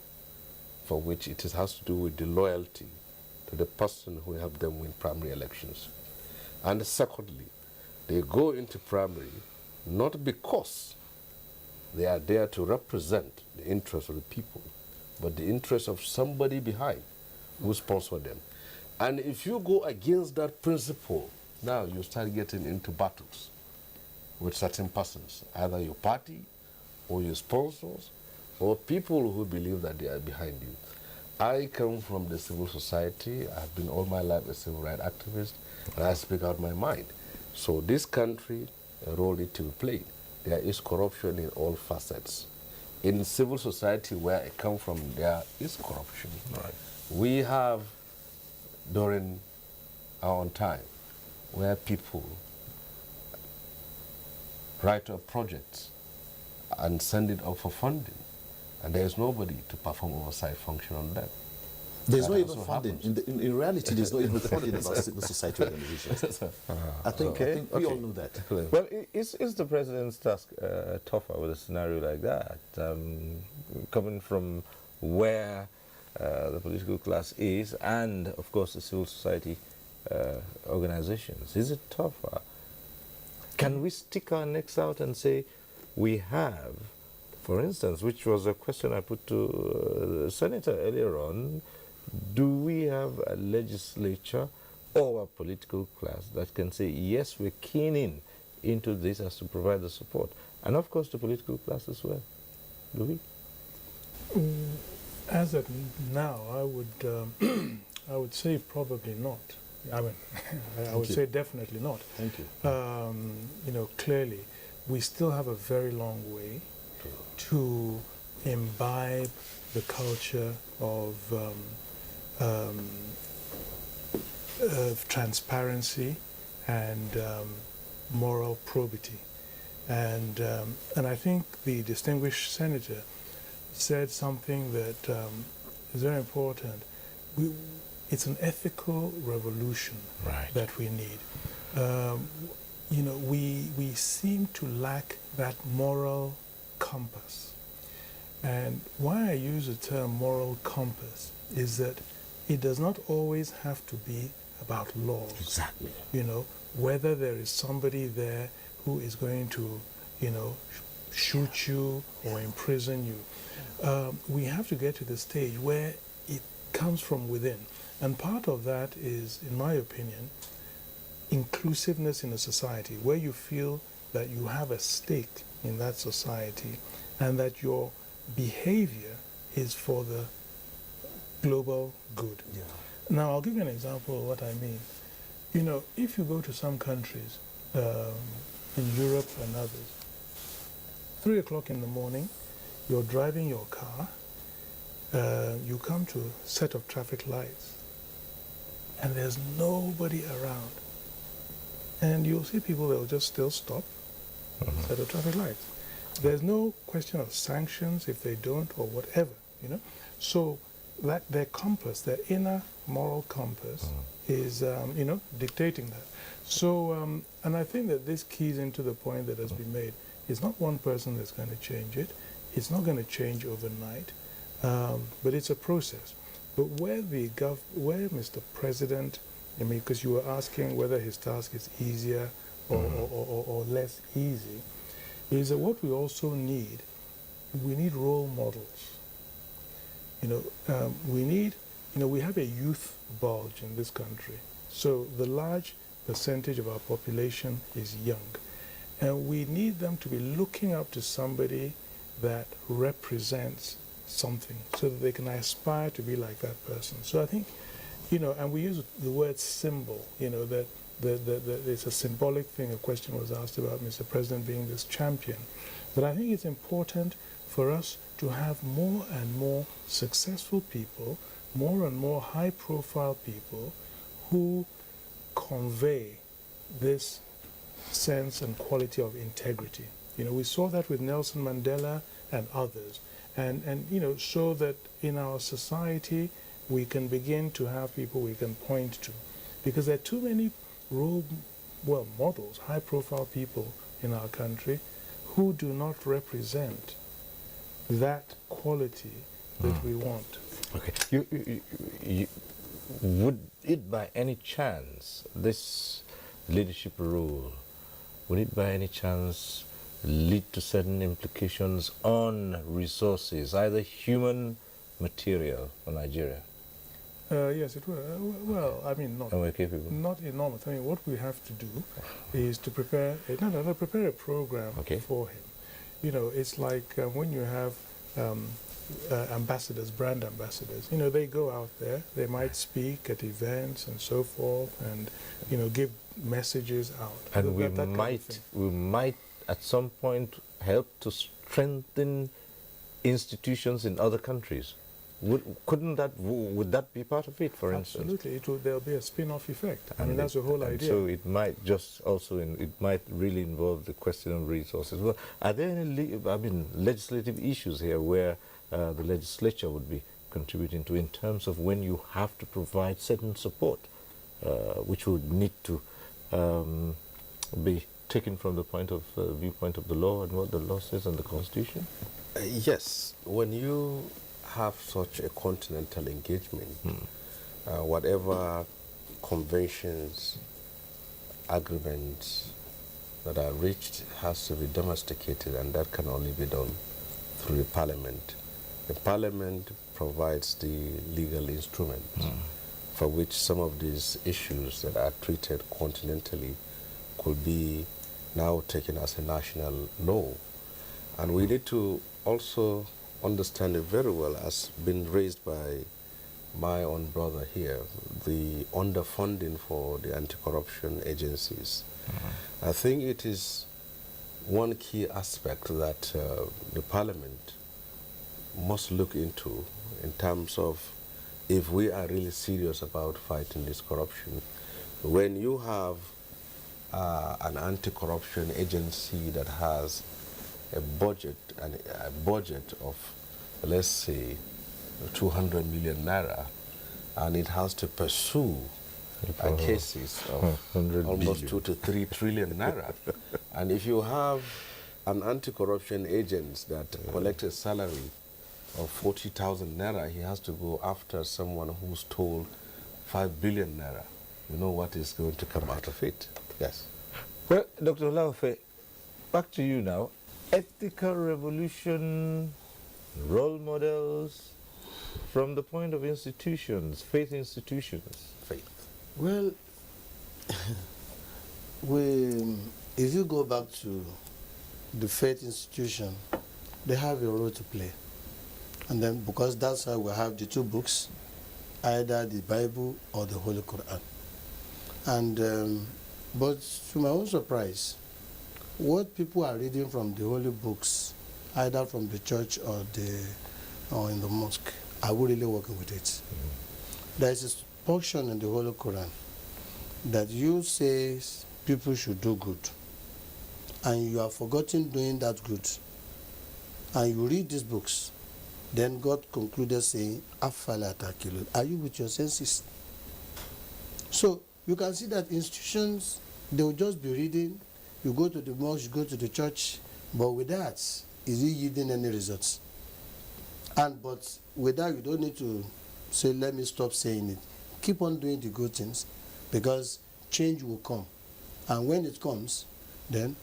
for which it has to do with the loyalty to the person who helped them win primary elections. And secondly, they go into primary not because they are there to represent the interests of the people, but the interests of somebody behind who sponsored them. And if you go against that principle, now you start getting into battles with certain persons, either your party or your sponsors or people who believe that they are behind you. I come from the civil society. I've been all my life a civil rights activist, and I speak out my mind. So this country, a role need to be played. There is corruption in all facets. In civil society where I come from, there is corruption. Right. We have, during our own time, where people write up projects and send it up for funding, and there is nobody to perform oversight function on that. There's not even funding. In reality, there's not even funding about civil society organizations. I think we all know that. Well, is the president's task tougher with a scenario like that? Coming from where the political class is and, of course, the civil society organizations. Is it tougher? Can we stick our necks out and say we have, for instance, which was a question I put to the senator earlier on, do we have a legislature or a political class that can say, yes, we're keen into this as to provide the support? And of course the political class as well. Do we? As of now, I would say probably not. I mean, I would say definitely not. Thank you. You know, clearly, we still have a very long way to imbibe the culture of transparency and moral probity. And I think the distinguished senator said something that is very important. It's an ethical revolution that we need. You know, we seem to lack that moral compass. And why I use the term moral compass is that it does not always have to be about laws. Exactly. You know, whether there is somebody there who is going to, you know, shoot you or imprison you. We have to get to the stage where it comes from within. And part of that is, in my opinion, inclusiveness in a society where you feel that you have a stake in that society and that your behavior is for the global good. Yeah. Now, I'll give you an example of what I mean. You know, if you go to some countries, in Europe and others, 3 o'clock in the morning, you're driving your car, you come to a set of traffic lights, and there's nobody around. And you'll see people that will just still stop at the traffic lights. There's no question of sanctions if they don't or whatever, you know. So that their compass, their inner moral compass is, you know, dictating that. So, and I think that this keys into the point that has been made. It's not one person that's going to change it. It's not going to change overnight, but it's a process. But where Mr. President, I mean, because you were asking whether his task is easier or less easy, is that what we also need, we need role models. You know, we need, you know, we have a youth bulge in this country. So the large percentage of our population is young. And we need them to be looking up to somebody that represents something so that they can aspire to be like that person. So I think, you know, and we use the word symbol, you know, that it's a symbolic thing. A question was asked about Mr. President being this champion. But I think it's important for us to have more and more successful people, more and more high-profile people who convey this sense and quality of integrity. You know, we saw that with Nelson Mandela and others, and you know, show that in our society we can begin to have people we can point to, because there are too many models, high-profile people in our country who do not represent that quality that we want. Okay. Would it by any chance, this leadership role, would it by any chance lead to certain implications on resources, either human, material, for Nigeria? Yes, it will. Well, I mean, not enormous. I mean, what we have to do is to prepare a program for him. You know, it's like when you have ambassadors, brand ambassadors. You know, they go out there, they might speak at events and so forth, and you know, give messages out. And we might at some point help to strengthen institutions in other countries. Would that be part of it, for instance? Absolutely, there'll be a spin-off effect. I mean, that's the whole idea. So it might just also, it might really involve the question of resources. Well, are there any, legislative issues here where the legislature would be contributing to, in terms of when you have to provide certain support, which would need to be taken from the viewpoint of the law and what the law says and the Constitution? Yes, when you have such a continental engagement, whatever conventions, agreements that are reached has to be domesticated, and that can only be done through the parliament. The parliament provides the legal instruments for which some of these issues that are treated continentally could be now taken as a national law. And we need to also understand it very well, as been raised by my own brother here, the underfunding for the anti-corruption agencies. I think it is one key aspect that the parliament must look into in terms of if we are really serious about fighting this corruption. When you have an anti-corruption agency that has a budget of, let's say, 200 million naira, and it has to pursue cases of almost 2 to 3 trillion naira. And if you have an anti-corruption agent that collects a salary of 40,000 naira, he has to go after someone who stole 5 billion naira. You know what is going to come out of it. Yes. Well, Dr. Olaofe, back to you now. Ethical revolution, role models, from the point of institutions, faith institutions. Faith. Well, if you go back to the faith institution, they have a role to play. And then, because that's why we have the two books, either the Bible or the Holy Quran. And, but to my own surprise, what people are reading from the holy books, either from the church or in the mosque, are we really working with it? There is a portion in the Holy Quran that you say people should do good, and you have forgotten doing that good, and you read these books, then God concluded saying, Afala takilun, are you with your senses? So you can see that institutions, they will just be reading. You go to the mosque, you go to the church, but with that, is it yielding any results? But with that, you don't need to say, let me stop saying it. Keep on doing the good things, because change will come. And when it comes, then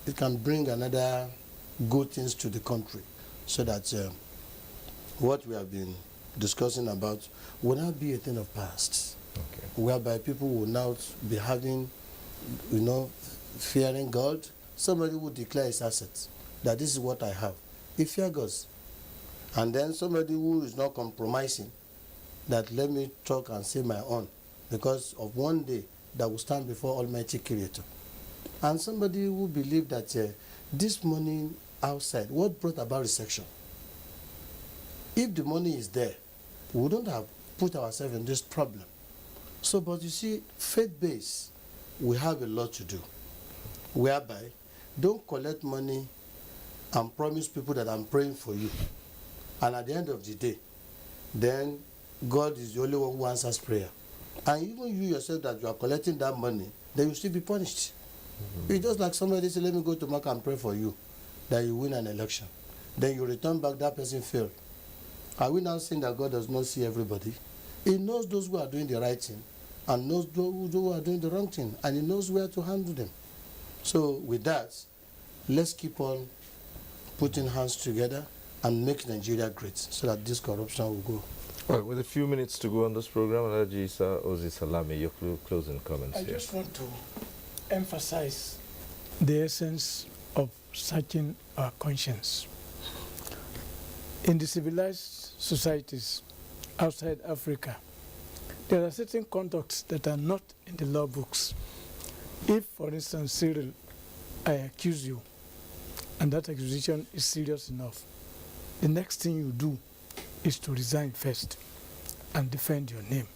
it can bring another good things to the country, so that what we have been discussing about will not be a thing of past, whereby people will now be having, fearing God. Somebody will declare his assets, that this is what I have. He fears God. And then somebody who is not compromising, that let me talk and say my own, because of one day that will stand before Almighty Creator. And somebody who believed that this money outside, what brought about recession? If the money is there, we wouldn't have put ourselves in this problem. So, but you see, faith-based, we have a lot to do, whereby don't collect money and promise people that I'm praying for you. And at the end of the day, then God is the only one who answers prayer. And even you yourself that you are collecting that money, then you still be punished. It's just like somebody say, let me go to Mark and pray for you, that you win an election. Then you return back, that person failed. Are we now saying that God does not see everybody? He knows those who are doing the right thing and knows those who are doing the wrong thing, and he knows where to handle them. So with that, let's keep on putting hands together and make Nigeria great so that this corruption will go. Well, with a few minutes to go on this program, Alhaji Isa Ozi Salami, your closing comments I here. just want to emphasize the essence of searching our conscience. In the civilized societies outside Africa, there are certain conducts that are not in the law books. If, for instance, Cyril, I accuse you, and that accusation is serious enough, the next thing you do is to resign first and defend your name.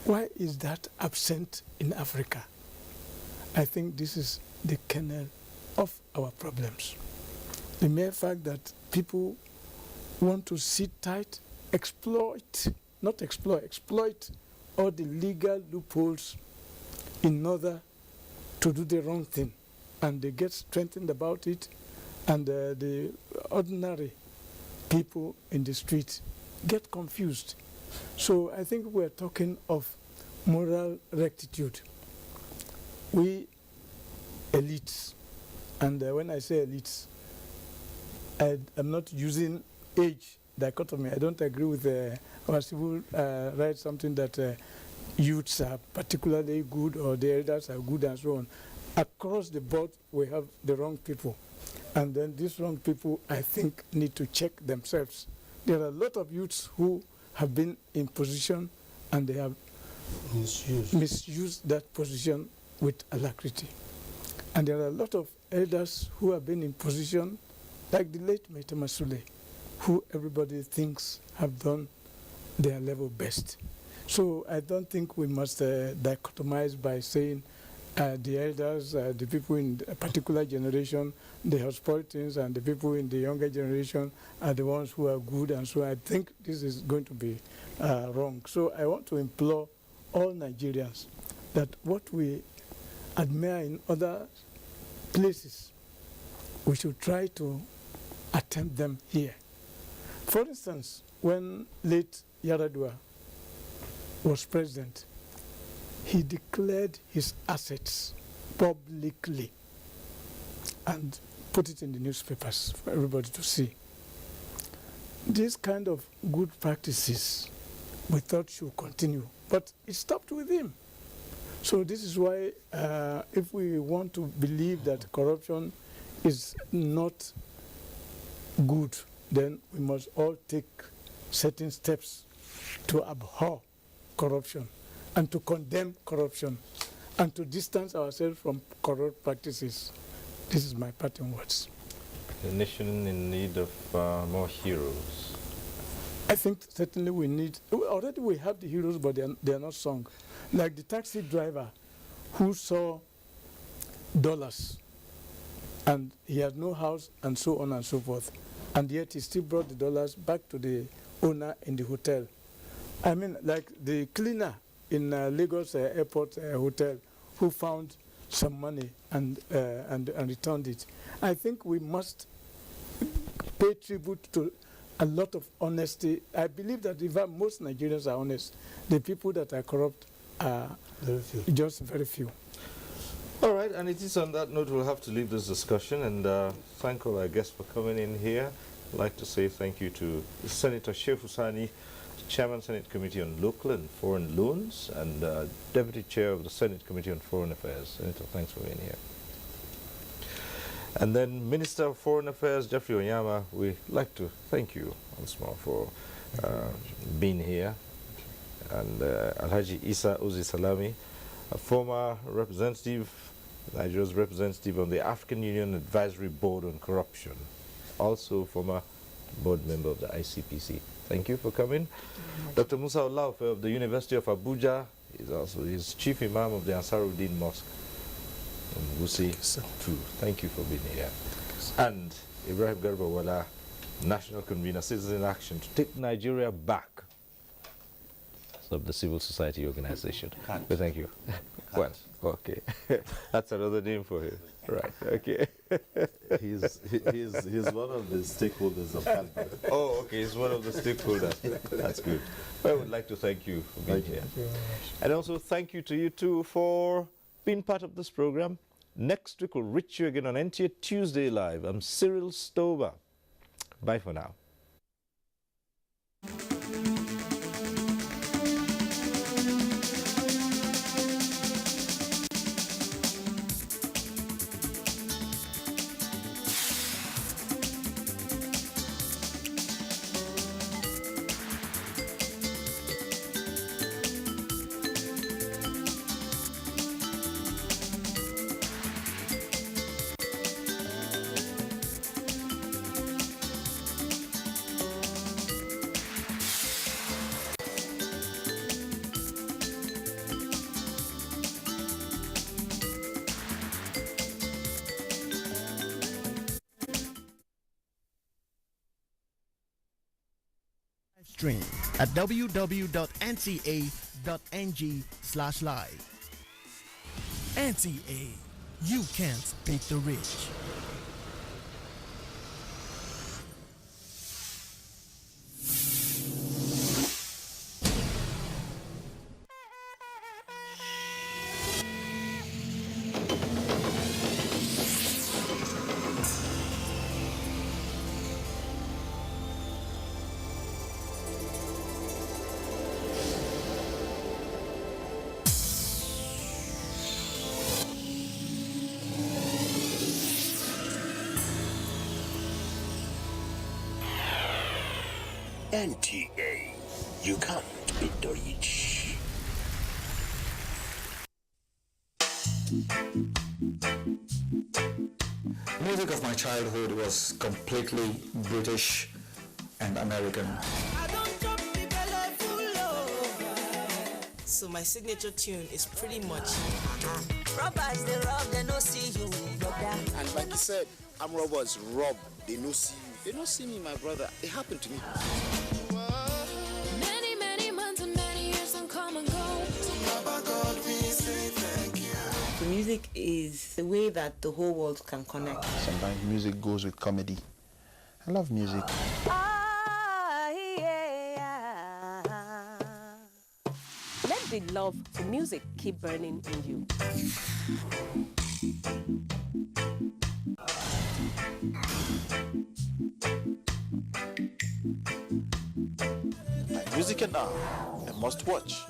Why is that absent in Africa? I think this is the kernel of our problems. The mere fact that people want to sit tight, exploit all the legal loopholes in order to do the wrong thing. And they get strengthened about it, and the ordinary people in the street get confused. So I think we're talking of moral rectitude. We elites, and when I say elites, I'm not using age dichotomy. I don't agree with our civil rights, something that youths are particularly good or the elders are good and so on. Across the board, we have the wrong people. And then these wrong people, I think, need to check themselves. There are a lot of youths who have been in position and they have misused that position with alacrity. And there are a lot of elders who have been in position, like the late Mete Masule, who everybody thinks have done their level best. So I don't think we must dichotomize by saying the elders, the people in a particular generation, they have spoiled things, and the people in the younger generation are the ones who are good, and so I think this is going to be wrong. So I want to implore all Nigerians that what we admire in other places, we should try to attempt them here. For instance, when late Yaradua was president, he declared his assets publicly and put it in the newspapers for everybody to see. These kind of good practices we thought should continue, but it stopped with him. So this is why if we want to believe that corruption is not good, then we must all take certain steps to abhor corruption and to condemn corruption and to distance ourselves from corrupt practices. This is my parting words. A nation in need of more heroes. I think certainly we need, already we have the heroes, but they are not sung. Like the taxi driver who saw dollars and he had no house and so on and so forth. And yet he still brought the dollars back to the owner in the hotel. I mean, like the cleaner in Lagos Airport Hotel who found some money and returned it. I think we must pay tribute to a lot of honesty. I believe that even most Nigerians are honest. The people that are corrupt are just very few. All right, and it is on that note we'll have to leave this discussion, and thank all our guests for coming in here. I'd like to say thank you to Senator Sheikh Husani, Chairman Senate Committee on Local and Foreign Loans, and Deputy Chair of the Senate Committee on Foreign Affairs. Senator, thanks for being here. And then Minister of Foreign Affairs, Jeffrey Onyama, we'd like to thank you once more for being here. And Alhaji Isa Ozi Salami, a former representative, Nigeria's representative on the African Union Advisory Board on Corruption, also former board member of the ICPC. Thank you for coming. Dr. Musa Olaofe of the University of Abuja is also his chief imam of the Ansaruddin Mosque in Wuse too. Thank you for being here. And Ibrahim Garbawala, National Convener, Citizen Action, to take Nigeria back of the civil society organization. But thank you. Well, okay. That's another name for him. Right, okay. He's one of the stakeholders of Canada. Oh, okay, he's one of the stakeholders. That's good. Well, I would like to thank you for being here. Thank you very much. And also thank you to you too for being part of this program. Next week we'll reach you again on NTA Tuesday Live. I'm Cyril Stover. Bye for now. Stream at www.nta.ng/live. NTA, you can't beat the rich. NTA, you can't beat the rich. Music of my childhood was completely British and American. So my signature tune is pretty much Robbers, they rob, they no see you, brother. And like you said, I'm robbers, rob, they no see you. They don't see me, my brother. It happened to me. Many, many months and many years and come and go. So Baba God, we say thank you. the music is the way that the whole world can connect. Sometimes music goes with comedy. I love music. Let the love for music keep burning in you. Music and art, a must watch.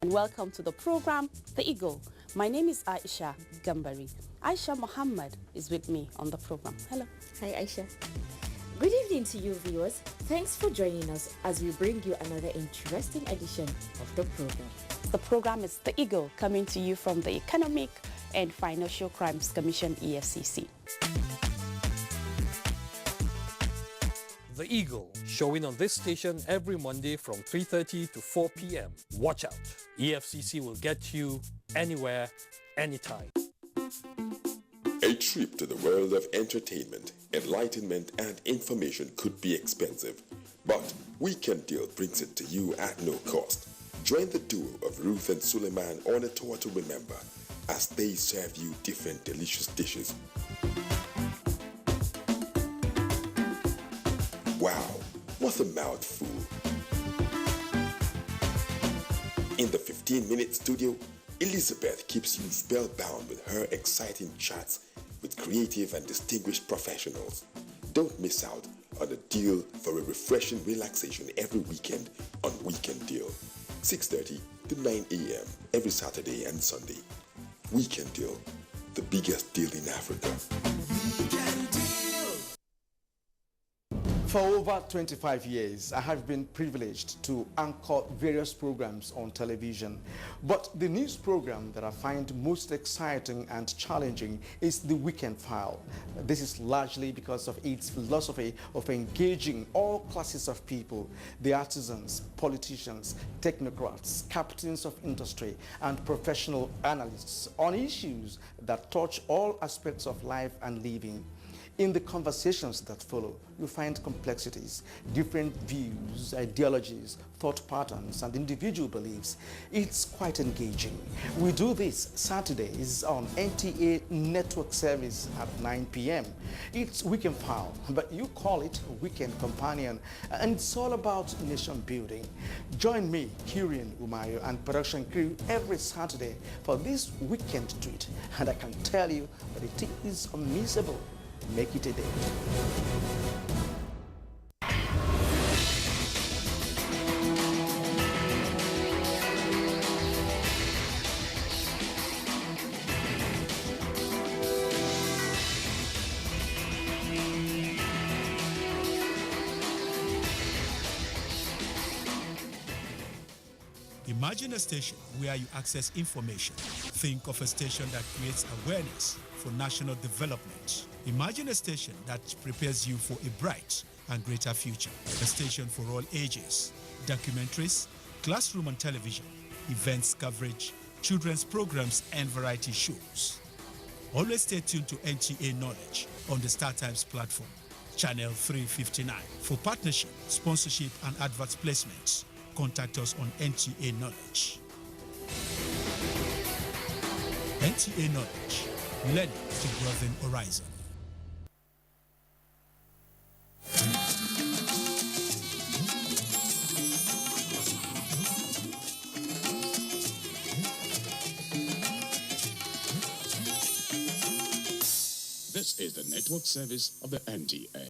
Welcome to the program, The Eagle. My name is Aisha Gambari. Aisha Muhammad is with me on the program. Hello. Hi, Aisha. Good evening to you, viewers. Thanks for joining us as we bring you another interesting edition of the program. The program is The Eagle, coming to you from the Economic and Financial Crimes Commission, EFCC. The Eagle, showing on this station every Monday from 3:30 to 4 p.m. Watch out. EFCC will get you anywhere, anytime. A trip to the world of entertainment, enlightenment, and information could be expensive, but Weekend Deal brings it to you at no cost. Join the duo of Ruth and Suleiman on a tour to remember as they serve you different delicious dishes. Wow, what a mouthful. In the 15-minute studio, Elizabeth keeps you spellbound with her exciting chats with creative and distinguished professionals. Don't miss out on a deal for a refreshing relaxation every weekend on Weekend Deal, 6:30 to 9 a.m. every Saturday and Sunday. Weekend Deal, the biggest deal in Africa. For over 25 years, I have been privileged to anchor various programs on television. But the news program that I find most exciting and challenging is The Weekend File. This is largely because of its philosophy of engaging all classes of people, the artisans, politicians, technocrats, captains of industry, and professional analysts on issues that touch all aspects of life and living. In the conversations that follow, you find complexities, different views, ideologies, thought patterns, and individual beliefs. It's quite engaging. We do this Saturdays on NTA Network Service at 9 p.m. It's Weekend File, but you call it Weekend Companion, and it's all about nation building. Join me, Kirian Umayo, and production crew every Saturday for this weekend treat, and I can tell you that it is unmissable. Make it a day. Imagine a station where you access information. Think of a station that creates awareness for national development. Imagine a station that prepares you for a bright and greater future. A station for all ages. Documentaries, classroom and television, events coverage, children's programs and variety shows. Always stay tuned to NTA Knowledge on the StarTimes platform, channel 359. For partnership, sponsorship and advert placements, contact us on NTA Knowledge. NTA Knowledge, learning to broaden horizon. This is the network service of the NTA.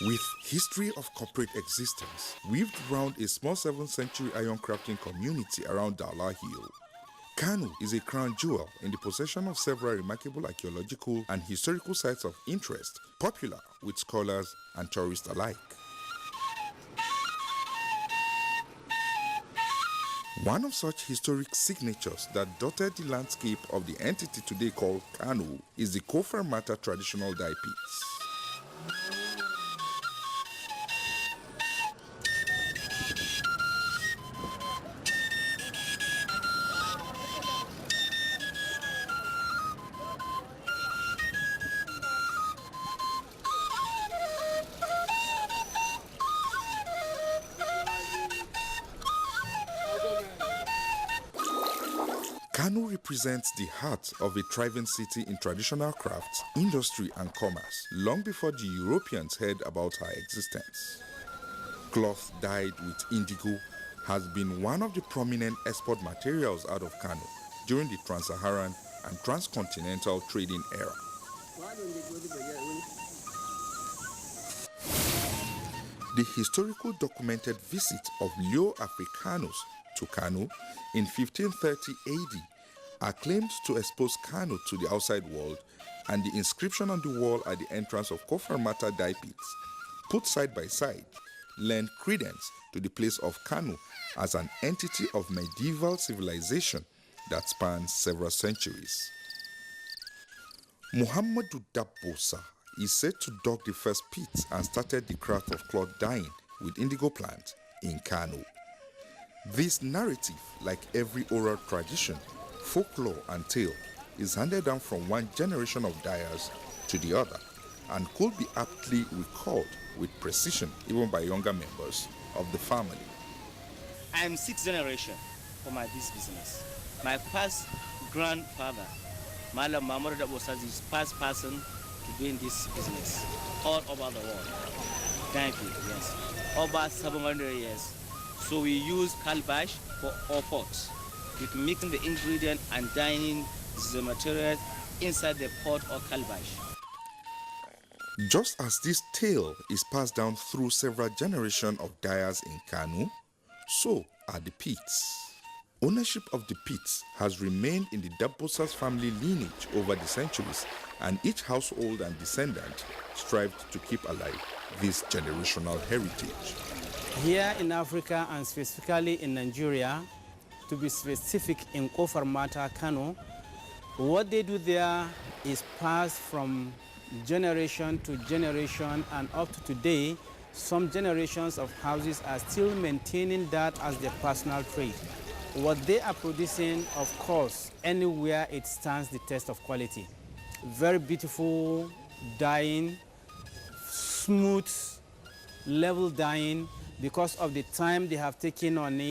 With history of corporate existence weaved around a small 7th century iron crafting community around Dala Hill, Kano is a crown jewel in the possession of several remarkable archaeological and historical sites of interest, popular with scholars and tourists alike. One of such historic signatures that dotted the landscape of the entity today called Kano is the Kofar Mata traditional dye pits. Kano represents the heart of a thriving city in traditional crafts, industry and commerce, long before the Europeans heard about her existence. Cloth dyed with indigo has been one of the prominent export materials out of Kano during the trans-Saharan and transcontinental trading era. The historical documented visit of Leo Africanus to Kano in 1530 AD are claimed to expose Kano to the outside world, and the inscription on the wall at the entrance of Kofar Mata dye pits, put side by side, lend credence to the place of Kano as an entity of medieval civilization that spans several centuries. Muhammadu Dabbosa is said to dug the first pits and started the craft of cloth dyeing with indigo plant in Kano. This narrative, like every oral tradition, folklore and tale, is handed down from one generation of dyers to the other and could be aptly recalled with precision even by younger members of the family. I am 6th generation for this business. My first grandfather, Malam Mahmoud Dabbosa, is the first person to doing this business all over the world. Thank you, yes. Over 700 years. So we use calabash for our pots, with mixing the ingredient and dyeing the material inside the pot or calabash. Just as this tale is passed down through several generations of dyers in Kano, so are the pits. Ownership of the pits has remained in the Dabbosa's family lineage over the centuries, and each household and descendant strived to keep alive this generational heritage. Here in Africa, and specifically in Nigeria, to be specific in Kofar Mata, Kano, what they do there is passed from generation to generation, and up to today, some generations of houses are still maintaining that as their personal trade. What they are producing, of course, anywhere it stands the test of quality. Very beautiful dyeing, smooth, level dyeing, because of the time they have taken on it.